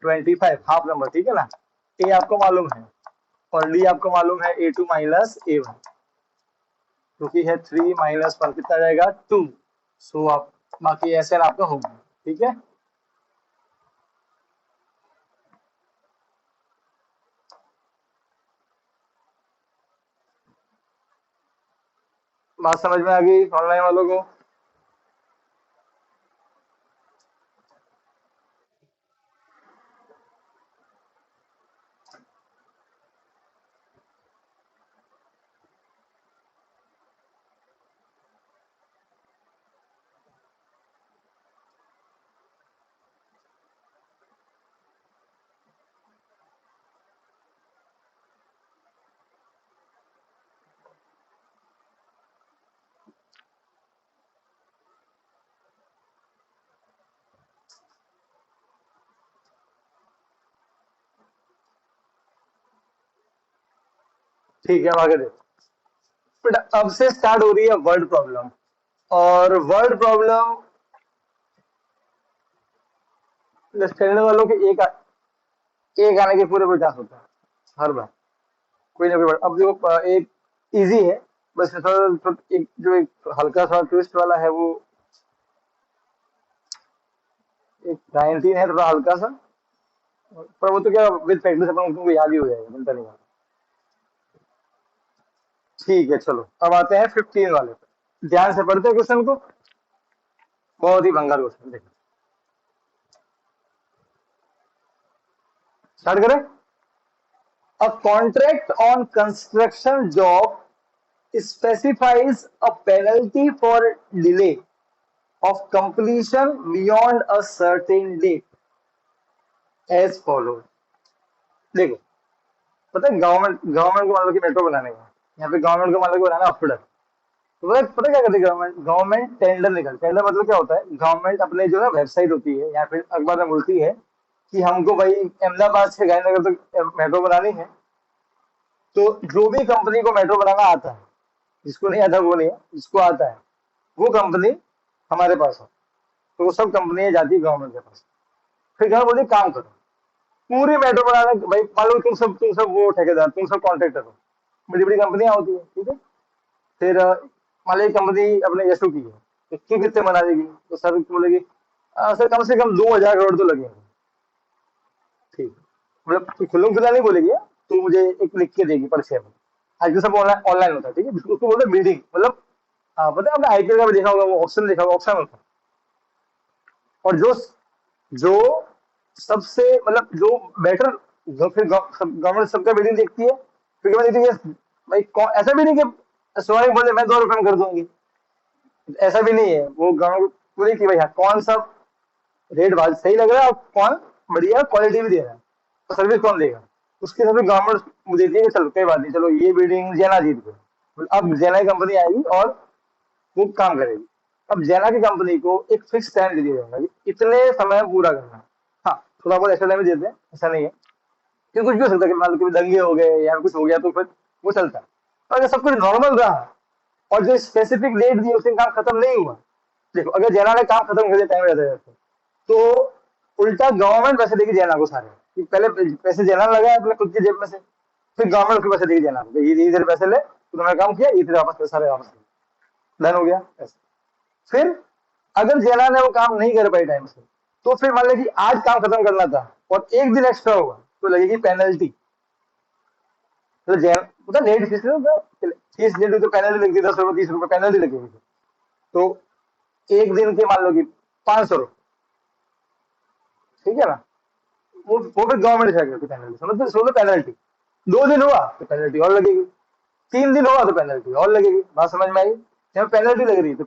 25 half number, ठीक है ना। ए आपको मालूम है और डी आपको मालूम है, A2 माइनस A1, क्योंकि है 3 माइनस 1 कितना जाएगा 2, सो आप बाकी ऐसे आपका होगा, ठीक है। बात समझ में आ गई ऑनलाइन वालों को? ठीक है, अब आगे देखो बेटा, अब से स्टार्ट हो रही है वर्ड प्रॉब्लम, और वर्ड प्रॉब्लम स्टैंडर्ड वालों के एक आने के पूरे प्रयास होता है हर बार, कोई ना कोई वर्ड। अब देखो एक इजी है, बस थोड़ा एक जो एक हल्का सा ट्विस्ट वाला है वो, एक 19 है थोड़ा हल्का सा, पर वो तो क्या विद प्रैक्टिस अपन तुमको याद ही हो जाएगा, चिंता नहीं करना। ठीक है चलो, अब आते हैं 15 वाले पे। ध्यान से पढ़ते हैं क्वेश्चन को, बहुत ही भंगार क्वेश्चन। देखो स्टार्ट करें। A contract on construction job specifies a penalty for delay of completion beyond a certain date as follows। देखो, पता है गवर्नमेंट गवर्नमेंट को मान लो कि मेट्रो बनाने का, यहाँ पे गवर्नमेंट को मान लो कि बनाना हॉस्पिटल, तो पता क्या करती है गवर्नमेंट? गवर्नमेंट टेंडर निकल, टेंडर मतलब क्या होता है, गवर्नमेंट अपने जो ना वेबसाइट होती है या फिर अखबार में बोलती है कि हमको भाई अहमदाबाद से गांधीनगर तक मेट्रो बनानी है। तो जो भी कंपनी को मेट्रो बनाना आता है, जिसको नहीं आता वो नहीं है, जिसको आता है वो कंपनी हमारे पास है, तो वो सब कंपनियां जाती है गवर्नमेंट के पास। फिर गवर्नमेंट बोलती है काम करो, पूरी मेट्रो बनाने, भाई मान लो तुम सब वो ठेकेदार, तुम सब कॉन्ट्रैक्टर हो, बड़ी बड़ी कंपनियां होती है, ठीक है। फिर मान लो कंपनी अपने यशु की है, तो क्यों कितने बना देगी? तो सर बोलेगी सर कम से कम 2000 करोड़ तो लगेंगे। ठीक है, मतलब खुल्लम खुल्ला नहीं बोलेगी, तो मुझे एक लिख के देगी पर्चे में। आज तो सब ऑनलाइन ऑनलाइन होता है, ठीक है, उसको बोलते हैं बिल्डिंग, मतलब पता है आपने आईपीएल का भी देखा होगा, वो ऑप्शन देखा होगा, ऑप्शन होता है। और जो जो सबसे मतलब जो बेटर, जो फिर गवर्नमेंट सबका बिल्डिंग देखती है, फिर गवर्नमेंट देखती है भाई ऐसा भी नहीं कि सॉरी बोले मैं 2 रुपए में कर दूंगी, ऐसा भी नहीं है। वो गवर्नमेंट पूरी की भाई हाँ, कौन सा रेट बात सही लग रहा है और कौन बढ़िया क्वालिटी भी दे रहा है, तो सर्विस कौन देगा, उसके हिसाब से गवर्नमेंट देती है कि चलो कोई बात नहीं, चलो ये बिल्डिंग जेना जीत गई, अब जेना कंपनी आएगी और वो काम करेगी। अब जेना की कंपनी को एक फिक्स टाइम दे दिया जाएगा कि इतने समय में पूरा करना है। हाँ, थोड़ा बहुत एक्स्ट्रा टाइम देते हैं, ऐसा नहीं है, क्योंकि कुछ भी हो सकता है कि मान लो कि दंगे हो गए या कुछ हो गया तो फिर वो चलता है। और अगर सब कुछ नॉर्मल रहा और जो स्पेसिफिक डेट दी उस दिन काम खत्म नहीं हुआ, देखो अगर जैना ने काम खत्म कर दिया टाइम रहता है तो उल्टा गवर्नमेंट पैसे देगी जैना को सारे, कि पहले पैसे जैना लगाया अपने खुद की जेब में से, फिर गवर्नमेंट उसके पैसे देगी जैना को, ये इधर पैसे ले, तो तुमने काम किया, इधर वापस पैसा सारे वापस डन हो गया ऐसे। फिर अगर जैना ने वो काम नहीं कर पाई टाइम से, तो फिर मान लें कि आज काम खत्म करना था और एक दिन एक्स्ट्रा होगा, तो लगेगी पेनल्टी। तो जैन पता लेट फीस फीस लेट हुई तो पेनल्टी लगती है, 10 रुपए 30 रुपए पेनल्टी लगेगी। तो एक दिन के मान लो कि 500 रुपए, ठीक है ना, वो फिर गवर्नमेंट से पेनल्टी, समझ पेनल्टी। 2 दिन हुआ तो पेनल्टी और लगेगी, 3 दिन हुआ तो पेनल्टी और लगेगी, बात समझ में आई? यहाँ पेनल्टी लग रही है तो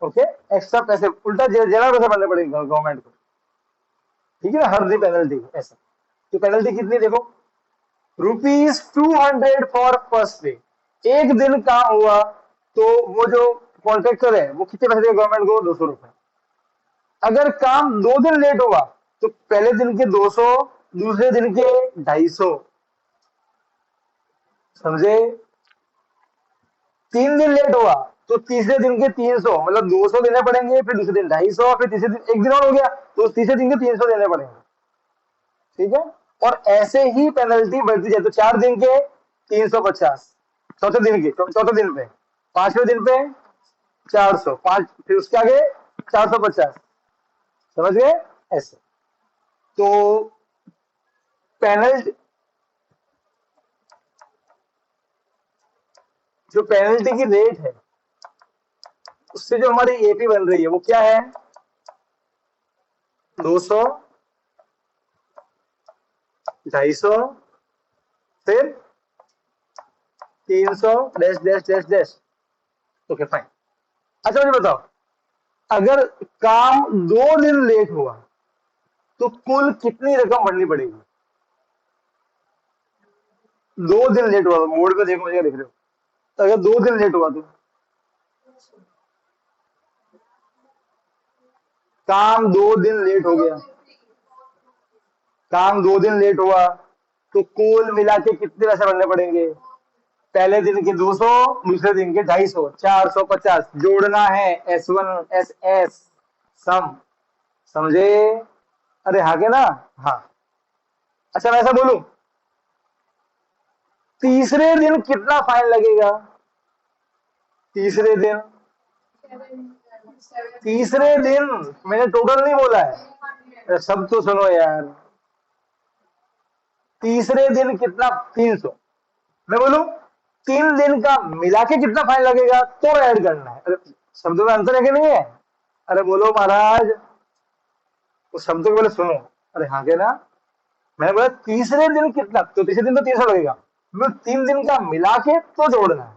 ओके, एक्स्ट्रा पैसे उल्टा ज्यादा पैसे भरने पड़ेंगे गवर्नमेंट को, ठीक है ना, हर दिन पेनल्टी ऐसा। तो पेनल्टी कितनी देखो, ₹200 फॉर फर्स्ट डे। एक दिन काम हुआ तो वो जो कॉन्ट्रेक्टर है वो कितने पैसे देगा गवर्नमेंट को? 200 रुपए। अगर काम 2 दिन लेट हुआ तो पहले दिन के 200, दूसरे दिन के 250, समझे? 3 दिन लेट हुआ तो तीसरे दिन के 300, मतलब 200 देने पड़ेंगे, फिर दूसरे दिन 250, फिर तीसरे दिन एक दिन और हो गया तो तीसरे दिन के 300 देने पड़ेंगे, ठीक है। और ऐसे ही पेनल्टी बढ़ती जाए, तो 4 दिन के 350, चौथे दिन के चौथे दिन पे, 5वें दिन पे 400, पांच फिर उसके आगे 450, समझ गए ऐसे। तो पेनल्टी, जो पेनल्टी की रेट है उससे जो हमारी एपी बन रही है वो क्या है? 200, 250, फिर 300 dash dash dash dash. Okay fine. अच्छा मुझे बताओ, अगर काम 2 दिन लेट हुआ तो कुल कितनी रकम भरनी पड़ेगी? 2 दिन लेट हुआ, मोड पे देखो मुझे लिख रहे हो, तो अगर 2 दिन लेट हुआ तो काम 2 दिन लेट हो गया, काम 2 दिन लेट हुआ तो कुल मिला के कितने पैसे भरने पड़ेंगे? पहले दिन के 200, दूसरे दिन के 250, 450 जोड़ना है, S1 SS सम, समझे? अरे हाँ के ना? हाँ। अच्छा मैं ऐसा बोलूं, तीसरे दिन कितना फाइन लगेगा? तीसरे दिन, तीसरे दिन मैंने टोटल नहीं बोला है, सब तो सुनो यार, तीसरे दिन कितना, 300। मैं बोलूं 3 दिन का मिला के कितना फाइन लगेगा तो ऐड करना है। अरे शब्दों में अंतर है कि नहीं है? अरे बोलो महाराज, उस शब्दों को पहले सुनो। अरे हाँ के ना, मैंने बोला तीसरे दिन कितना, तो तीसरे दिन तो 300 लगेगा, मैं 3 दिन का मिला के तो जोड़ना है।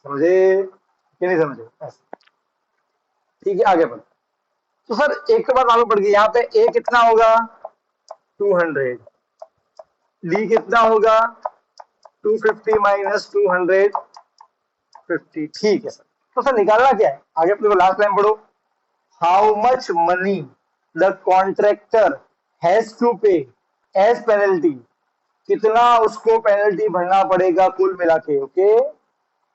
समझे कि नहीं समझे? ऐसे। ठीक है, आगे बढ़। तो सर एक तो बात मालूम पड़ गई, यहाँ पे ए कितना होगा 200, डी कितना होगा 250 माइनस 250। ठीक है सर। तो सर निकालना क्या है, आगे अपने को लास्ट लाइन पढ़ो। How much money the contractor has to pay as penalty, कितना उसको पेनल्टी भरना पड़ेगा कुल मिला के। Okay,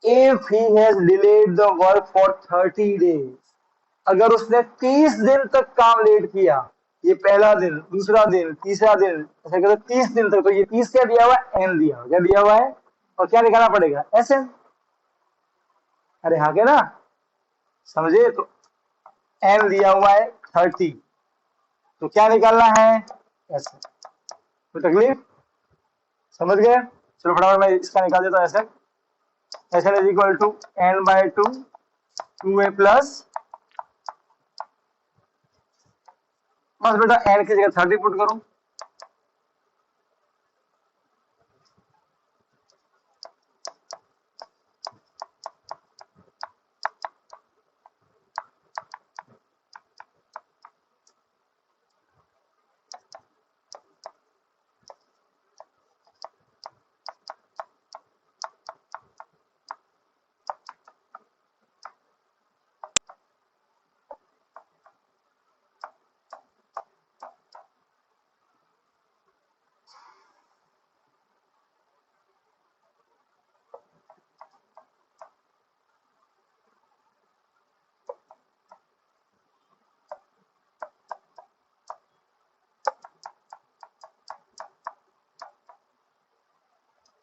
if he has delayed the work for 30 days, अगर उसने 30 दिन तक काम लेट किया, ये पहला दिन, दूसरा दिन, तीसरा दिन, ऐसे करके 30 दिन तक, तो ये 30 क्या दिया हुआ है, एन दिया हुआ, क्या दिया हुआ है, और क्या निकालना पड़ेगा, एस एन। अरे हाँ के ना, समझे? तो एन दिया हुआ है 30, तो क्या निकालना है, एस एन। तो तकलीफ समझ गए? चलो फटाफट मैं इसका निकाल देता हूँ। S N, S N is equal to N by 2, 2a plus, बस बेटा एन की जगह 30 पुट करो।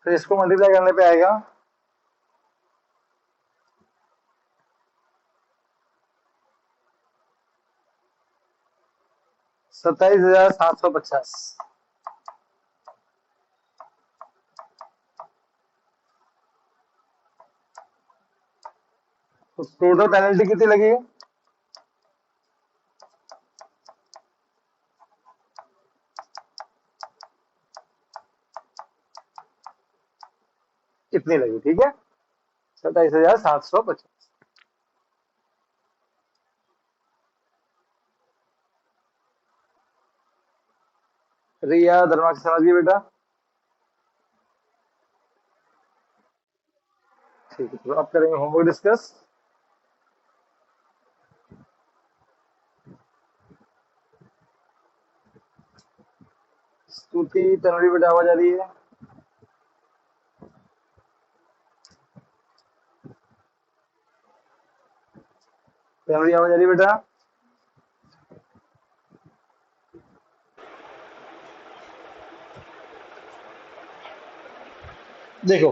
फिर इसको मल्टीप्लाई करने पे आएगा 27,750। तो टोटल पेनल्टी कितनी लगी, इतनी लगी। ठीक है, 27,750। रिया धर्मा की समझ गई बेटा? ठीक है, तो अब करेंगे होमवर्क डिस्कस। स्तुति तनवी बेटा आवाज आ रही है? तनवी आवाज आ रही है बेटा? देखो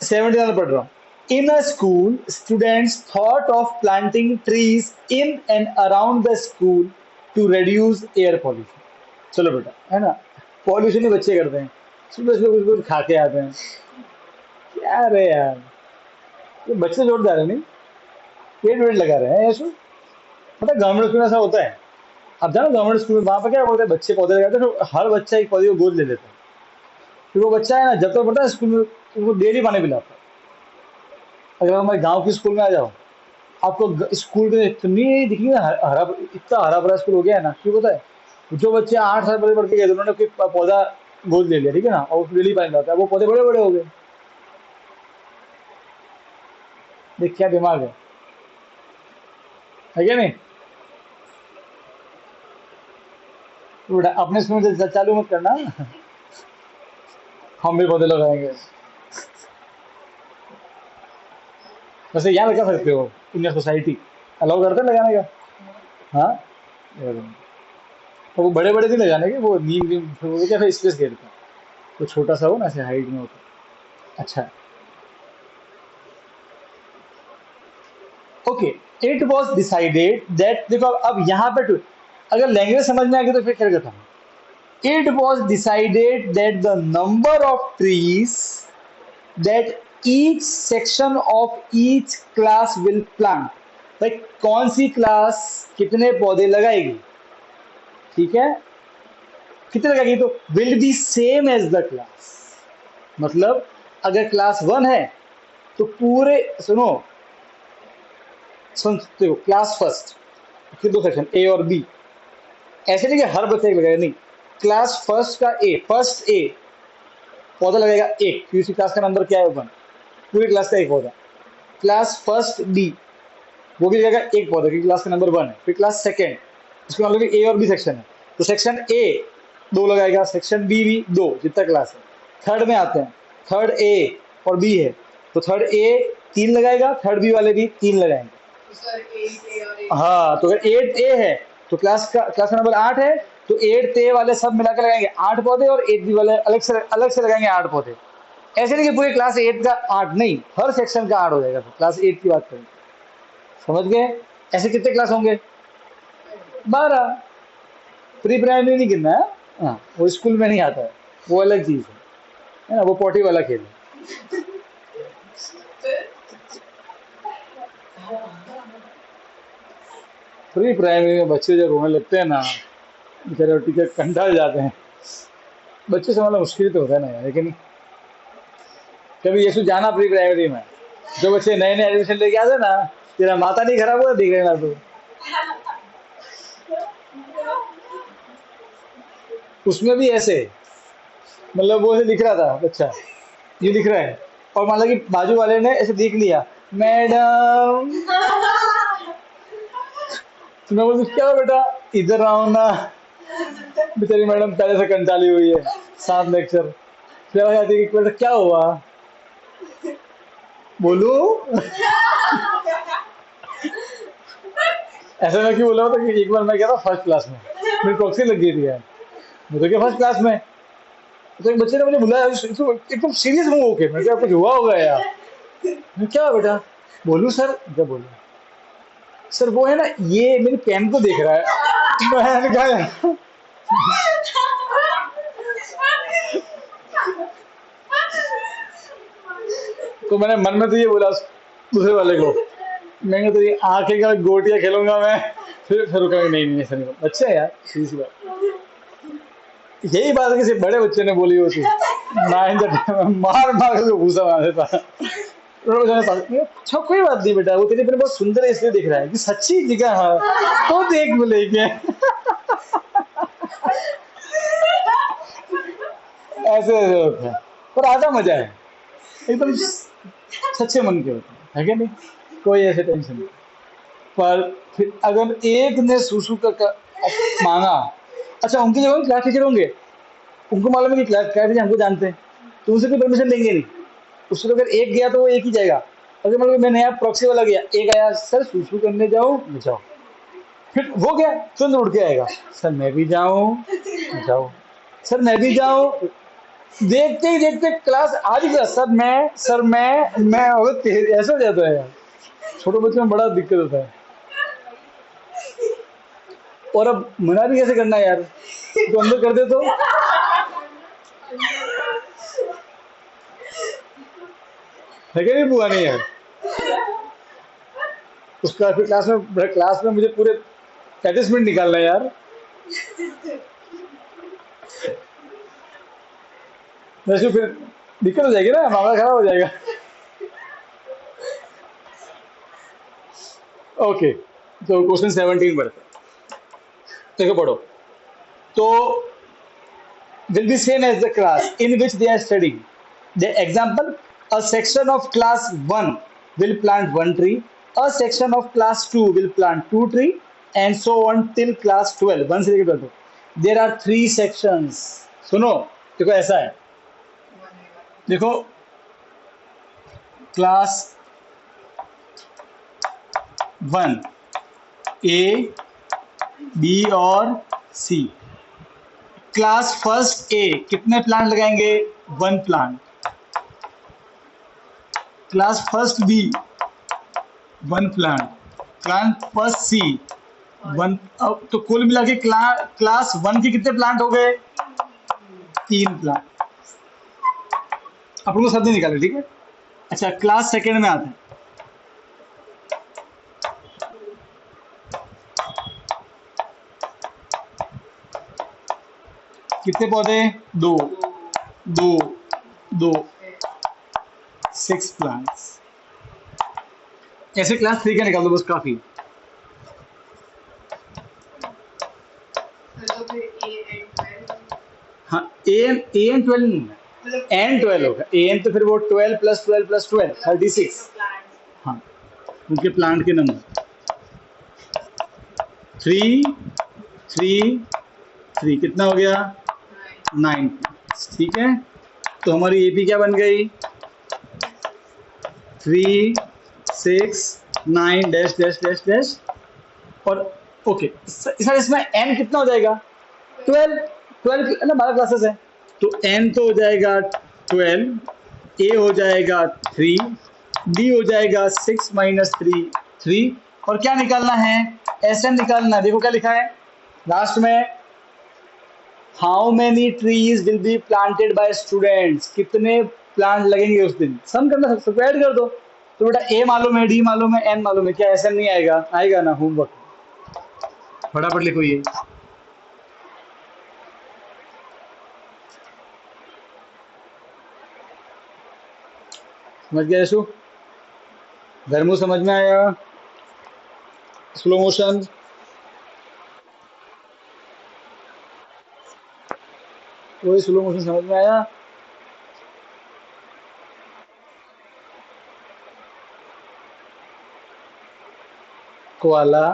79 पढ़ रहा हूँ। In a school, students thought of planting trees in and around the school to reduce air pollution. चलो बेटा, है ना, पॉल्यूशन ही बच्चे करते हैं, सुबह सुबह कुछ कुछ खा के आते हैं। क्या रे यार, ये बच्चे जोरदार है नहीं, पेड़ वेड़ लगा रहे हैं ऐसे। पता गवर्नमेंट स्कूल में ऐसा होता है, अब जानो गवर्नमेंट स्कूल में वहां पर क्या बोलते हैं, बच्चे पौधे लगाते हैं, तो हर बच्चा एक पौधे को गोद ले लेता है। फिर वो बच्चा है ना, जब तक पता है स्कूल में उनको डेली पानी पिलाता है। अगर हमारे गांव की स्कूल में आ जाओ, आपको स्कूल में इतनी दिखेगी ना, हरा, इतना हरा भरा स्कूल हो गया है ना। क्यों पता है, जो बच्चे 8 साल पहले पढ़ के गए उन्होंने कोई पौधा गोद ले लिया, ठीक है ना, और डेली पानी लाता है, वो पौधे बड़े बड़े हो गए। देख क्या दिमाग है क्या नहीं? तो अपने स्कूल में चालू मत करना, हम भी पौधे लगाएंगे। वैसे यहाँ लगा सकते हो, इंडियन सोसाइटी अलाउ करते हैं लगाने का। हाँ, तो वो बड़े बड़े नहीं लगाने के, वो नीम वीम, फिर वो क्या, फिर स्पेस घेरता है, तो छोटा सा हो ना, ऐसे हाइट में होता। अच्छा, okay, it was decided that, देखो अब यहाँ पे अगर लैंग्वेज समझ में आ गई तो फिर क्या करता हूँ, it was decided that the number of trees that each section of each class will plant, भाई कौन सी क्लास कितने पौधे लगाएगी, ठीक है, कितने लगाएगी, तो will be same as the class, मतलब अगर क्लास 1 है तो पूरे सुनो, देखो क्लास फर्स्ट फिर दो सेक्शन ए और बी, ऐसे नहीं कि हर बच्चे एक लगाएगा, नहीं, क्लास फर्स्ट का ए, फर्स्ट ए पौधा लगेगा एक, क्योंकि उसी क्लास का नंबर क्या है 1, पूरी क्लास का एक पौधा, क्लास फर्स्ट बी वो भी लगेगा एक पौधा क्योंकि क्लास का नंबर 1 है, फिर क्लास सेकेंड उसके मतलब ए और बी सेक्शन है, तो सेक्शन ए 2 लगाएगा, सेक्शन बी भी 2, जितना क्लास है, थर्ड में आते हैं, थर्ड ए और बी है तो थर्ड ए 3 लगाएगा, थर्ड बी वाले भी 3 लगाएंगे, तो सर 8A और 8 हाँ तो अगर 8A है तो क्लास का नंबर 8 है तो 8A वाले सब मिलाकर लगाएंगे 8 पौधे और 8B वाले अलग से लगाएंगे 8 पौधे, ऐसे नहीं कि पूरे क्लास 8 का 8, नहीं, हर सेक्शन का 8 हो जाएगा, क्लास 8 की बात करें, समझ गए, ऐसे कितने क्लास होंगे 12, प्री प्राइमरी नहीं गिनना है, हाँ वो स्कूल में नहीं आता है, वो अलग चीज है ना, वो पोटी वाला खेल है। प्री प्राइमरी में बच्चे जब रोने लगते हैं ना, बेचारे टीचर कंटाल जाते हैं, बच्चे संभालना मुश्किल तो होता है ना यार, लेकिन कभी यीशु जाना प्री प्राइमरी में, जो बच्चे नए नए एडमिशन लेके आते ना, तेरा माता नहीं खराब हुआ देख लेना तो, उसमें भी ऐसे, मतलब वो ऐसे लिख रहा था बच्चा, ये लिख रहा है और मान लो कि बाजू वाले ने ऐसे देख लिया, मैडम, तो मैं बोलती क्या बेटा इधर आओ ना, बेचारी मैडम पहले से कंटाली हुई है, 7 लेक्चर, फिर आ जाती है कि बेटा क्या हुआ, बोलू ऐसा मैं क्यों बोला था कि एक बार मैं गया था फर्स्ट क्लास में, मेरी प्रॉक्सी लग गई थी यार, मैं तो क्या फर्स्ट क्लास में, तो एक बच्चे ने मुझे बुलाया एकदम सीरियस मुंह होके, मैं क्या कुछ हुआ होगा यार, मैं क्या बेटा, बोलू सर, क्या बोलू सर, वो है ना ये मेरी पेन को देख रहा है, मैंने कहा तो मैंने मन में तो ये बोला दूसरे वाले को, मैंने तो ये आंखें का गोटियां खेलूंगा मैं, फिर रुका नहीं नहीं ऐसा नहीं, बच्चे यार सीधी सी बात, यही बात किसी बड़े बच्चे ने बोली होती, 9 मार मार के घूसा मार देता, अच्छा कोई बात नहीं बेटा, वो तेरे पे बहुत सुंदर है इसलिए दिख रहा है कि सच्ची जगह है तो देख बोलेंगे, ऐसे ऐसे होता है, पर आधा मजा है, एकदम सच्चे मन के होते हैं, है क्या नहीं, कोई ऐसे टेंशन नहीं, पर फिर अगर एक ने सुसु का मांगा, अच्छा उनकी जगह क्लास टीचर होंगे, उनको मालूम है कि क्लास टीचर हमको जानते हैं, तो उनसे कोई परमिशन लेंगे नहीं, उससे तो अगर एक गया तो वो एक ही जाएगा, अगर मतलब मैं नया प्रॉक्सी वाला गया, एक आया सर सुसु करने जाओ, जाओ, फिर वो गया तुरंत उठ के आएगा, सर मैं भी जाऊं, जाओ, सर मैं भी जाऊं, देखते ही देखते क्लास आ गया, सर मैं ऐसा हो जाता है यार, छोटे बच्चों में बड़ा दिक्कत होता है, और अब मना भी कैसे करना यार, तो अंदर कर दे तो है क्या नहीं, बुआ नहीं यार, उसका फिर क्लास में मुझे पूरे 35 मिनट निकालना है यार, वैसे फिर दिक्कत हो जाएगी ना, मामला खराब हो जाएगा, ओके, तो क्वेश्चन 17 बढ़ते देखो पढ़ो, तो will be same as the class in which they are studying. The example: a section of class 1 will plant 1 tree, a section of class 2 will plant 2 tree, and so on till class 12. 1 से लेकर 12 तक। There are 3 sections. सुनो, देखो ऐसा है, देखो क्लास 1 ए बी और सी, क्लास फर्स्ट ए कितने प्लांट लगाएंगे, 1 plant, class first B 1 plant, class first C one. अब तो कुल मिला के क्लास वन के कितने प्लांट हो गए? 3 प्लांट। अपन को शब्द निकाले, ठीक है। अच्छा, क्लास सेकेंड में आते हैं। कितने पौधे? दो। दो। दो। 6 प्लांट्स। ऐसे क्लास 3 का निकाल दो बस, काफी। तो फिर ए एंड 12 हाँ, एन 12 नहीं है, एन 12 होगा। एन तो फिर वो 12 + 12 + 12 36। प्लांट्स हाँ, उनके प्लांट के नंबर 3 3 3 कितना हो गया? 9। ठीक है, तो हमारी एपी क्या बन गई? 3 6 9 डैश डैश डैश डैश। और ओके सर, इसमें एन कितना हो जाएगा? 12। 12 ना, 12 क्लासेस है, तो एन तो हो जाएगा 12, ए हो जाएगा 3, डी हो जाएगा 6 - 3 3। और क्या निकालना है? एस एन निकालना है। देखो क्या लिखा है लास्ट में, how many trees will be planted by students. कितने प्लांट लगेंगे उस दिन, सम करना, सबको ऐड कर दो। तो बेटा ए मालूम है, डी मालूम है, एन मालूम है, क्या एस एन नहीं आएगा? आएगा ना, होमवर्क फटाफट लिखो ये। समझ गया यशु? धर्मू समझ में आया? Slow motion. कोई स्लो मोशन समझ में आया? कोआला।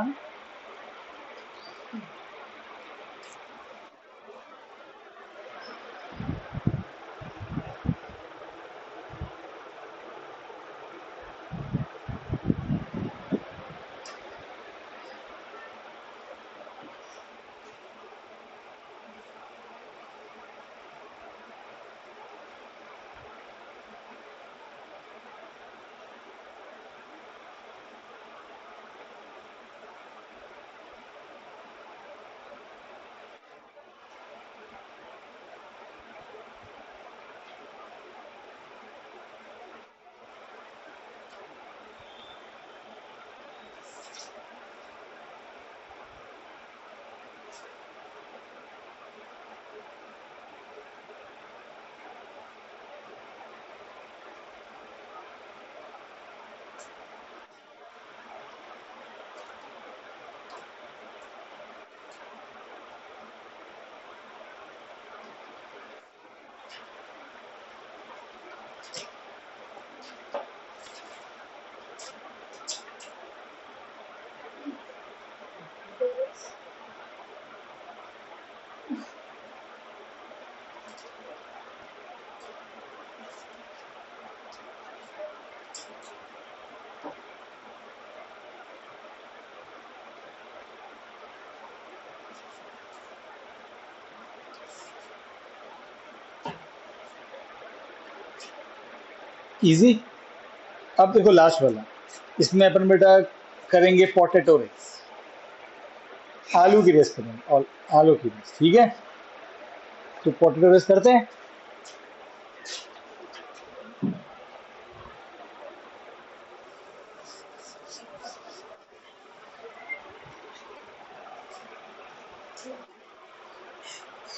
इजी। अब देखो लास्ट वाला, इसमें अपन बेटा करेंगे पोटैटो रेस। आलू की रेस करेंगे, और आलू की रेस, ठीक है। तो पोटैटो रेस करते हैं।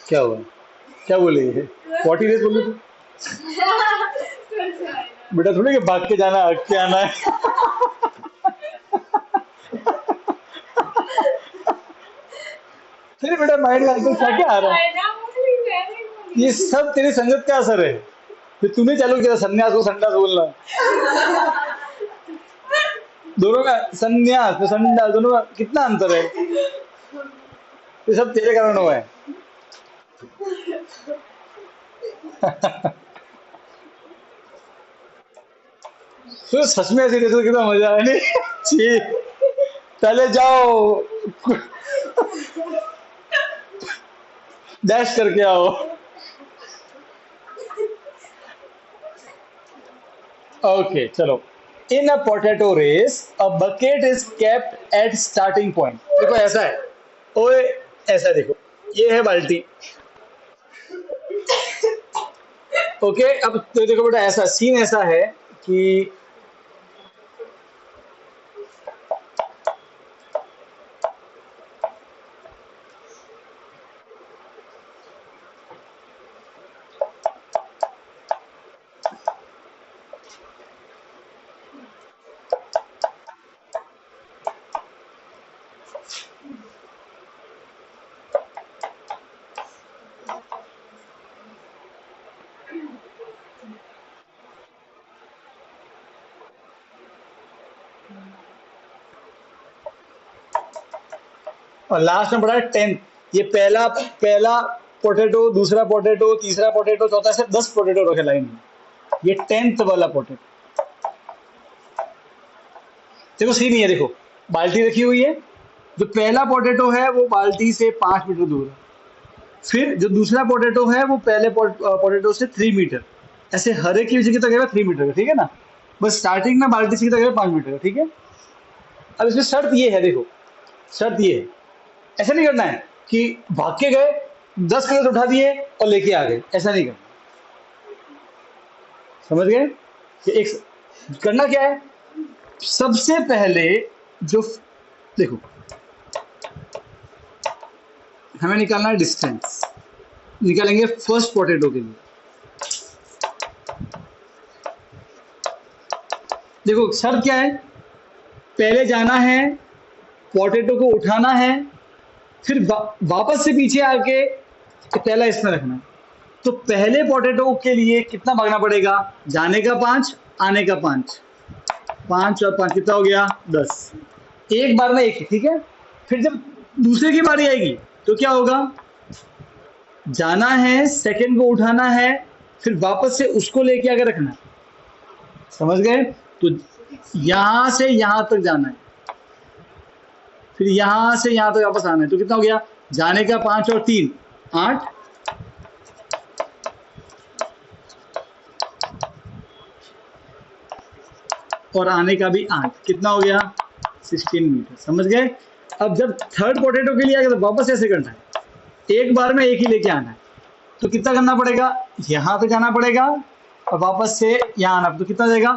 क्या हुआ? क्या बोले ये? पोटी रेस बोले तो बेटा थोड़ी कि भाग के जाना, हक के आना है। तेरे बेटा माइंड में आजकल क्या क्या आ रहा है? ये सब तेरी संगत का असर है। फिर तूने चालू किया संन्यास को संडास बोलना। दोनों का संन्यास तो संडास, दोनों का कितना अंतर है? ये सब तेरे कारण हुआ है। तो सच में ऐसी रेस में कितना मजा है नहीं? छी, पहले जाओ डैश करके आओ। ओके चलो, in a potato race a bucket is kept at starting point. देखो ऐसा है, ओए ऐसा देखो, ये है बाल्टी। ओके, अब तो देखो बेटा, ऐसा सीन ऐसा है कि और लास्ट में पड़ा है 10। ये पहला पहला पोटैटो, दूसरा पोटैटो, तीसरा पोटैटो, चौथा, से 10 पोटैटो रखे लाइन में। ये 10th वाला पोटैटो। देखो सीन ये देखो, बाल्टी रखी हुई है, जो पहला पोटैटो है वो बाल्टी से 5 मीटर दूर है, फिर जो दूसरा पोटैटो है वो पहले पोटैटो से 3 मीटर, ऐसे हर एक की जगह तक 3 मीटर का, ठीक है ना। बस स्टार्टिंग में बाल्टी से तक 5 मीटर का, ठीक है। अब इसमें शर्त ये है, देखो शर्त ये है, ऐसा नहीं करना है कि भाग के गए, 10 कदम उठा दिए और लेके आ गए, ऐसा नहीं करना। समझ गए कि एक करना क्या है, सबसे पहले जो, देखो हमें निकालना है डिस्टेंस, निकालेंगे फर्स्ट पोटैटो के लिए। देखो शर्त क्या है, पहले जाना है, पोटैटो को उठाना है, फिर वापस से पीछे आके पहला इसमें रखना है। तो पहले पोटैटो के लिए कितना भागना पड़ेगा, जाने का 5, आने का 5, 5 और 5 कितना हो गया 10, एक बार में एक ही, ठीक है। फिर जब दूसरे की बारी आएगी तो क्या होगा, जाना है, सेकंड को उठाना है, फिर वापस से उसको लेके आके रखना है। समझ गए, तो यहां से यहां तक जाना है, फिर यहां से यहां तक वापस आना है, तो कितना हो गया, जाने का 5 और 3 8, और आने का भी 8, कितना हो गया 16 मीटर। समझ गए। अब जब थर्ड पोटैटो के लिए आएगा तो वापस ऐसे करना है, एक बार में एक ही लेके आना है। तो कितना करना पड़ेगा, यहां पे जाना पड़ेगा और वापस से यहां आना, तो कितना जाएगा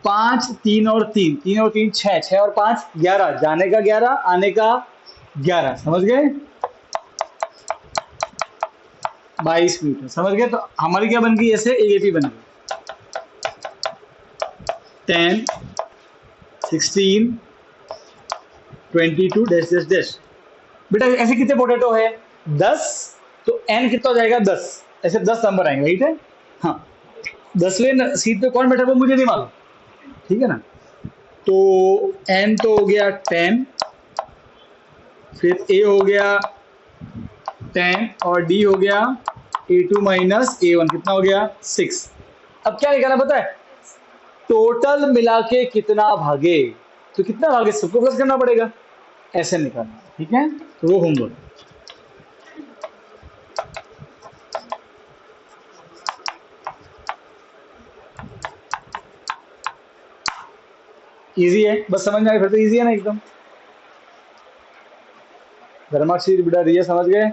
5 3 और 3, 3 और 3 6, 6 और 5 11, जाने का 11, आने का 11। समझ गए, 22 मीटर। समझ गए। तो हमारी क्या बन गई, ऐसे एएपी बन गई, 10 16 22 डैश डैश डैश। बेटा ऐसे कितने पोटैटो है, 10, तो एन कितना हो जाएगा 10, ऐसे 10 नंबर आएंगे, राइट है। हाँ, 10वें सीट पे कौन बैठा वो मुझे नहीं मालूम, ठीक है ना। तो एन तो हो गया 10, फिर ए हो गया 10 और डी हो गया A2 माइनस A1, कितना हो गया 6। अब क्या निकालना पता है, टोटल मिला के कितना भागे, तो कितना भागे सबको प्लस करना पड़ेगा, ऐसे निकालना, ठीक है। तो वो होमवर्क इजी है, बस समझ में आए फिर तो इजी है ना एकदम। धर्माक्षी बिड़ा रही है, समझ गए।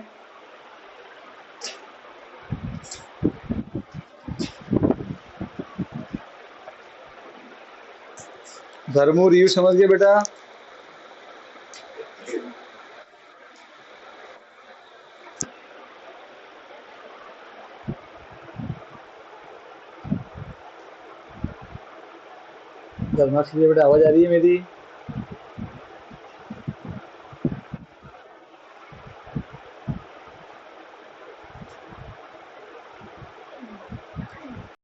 धर्मू रियू समझ गए बेटा। धर्माक्षी बेटा आवाज आ रही है मेरी।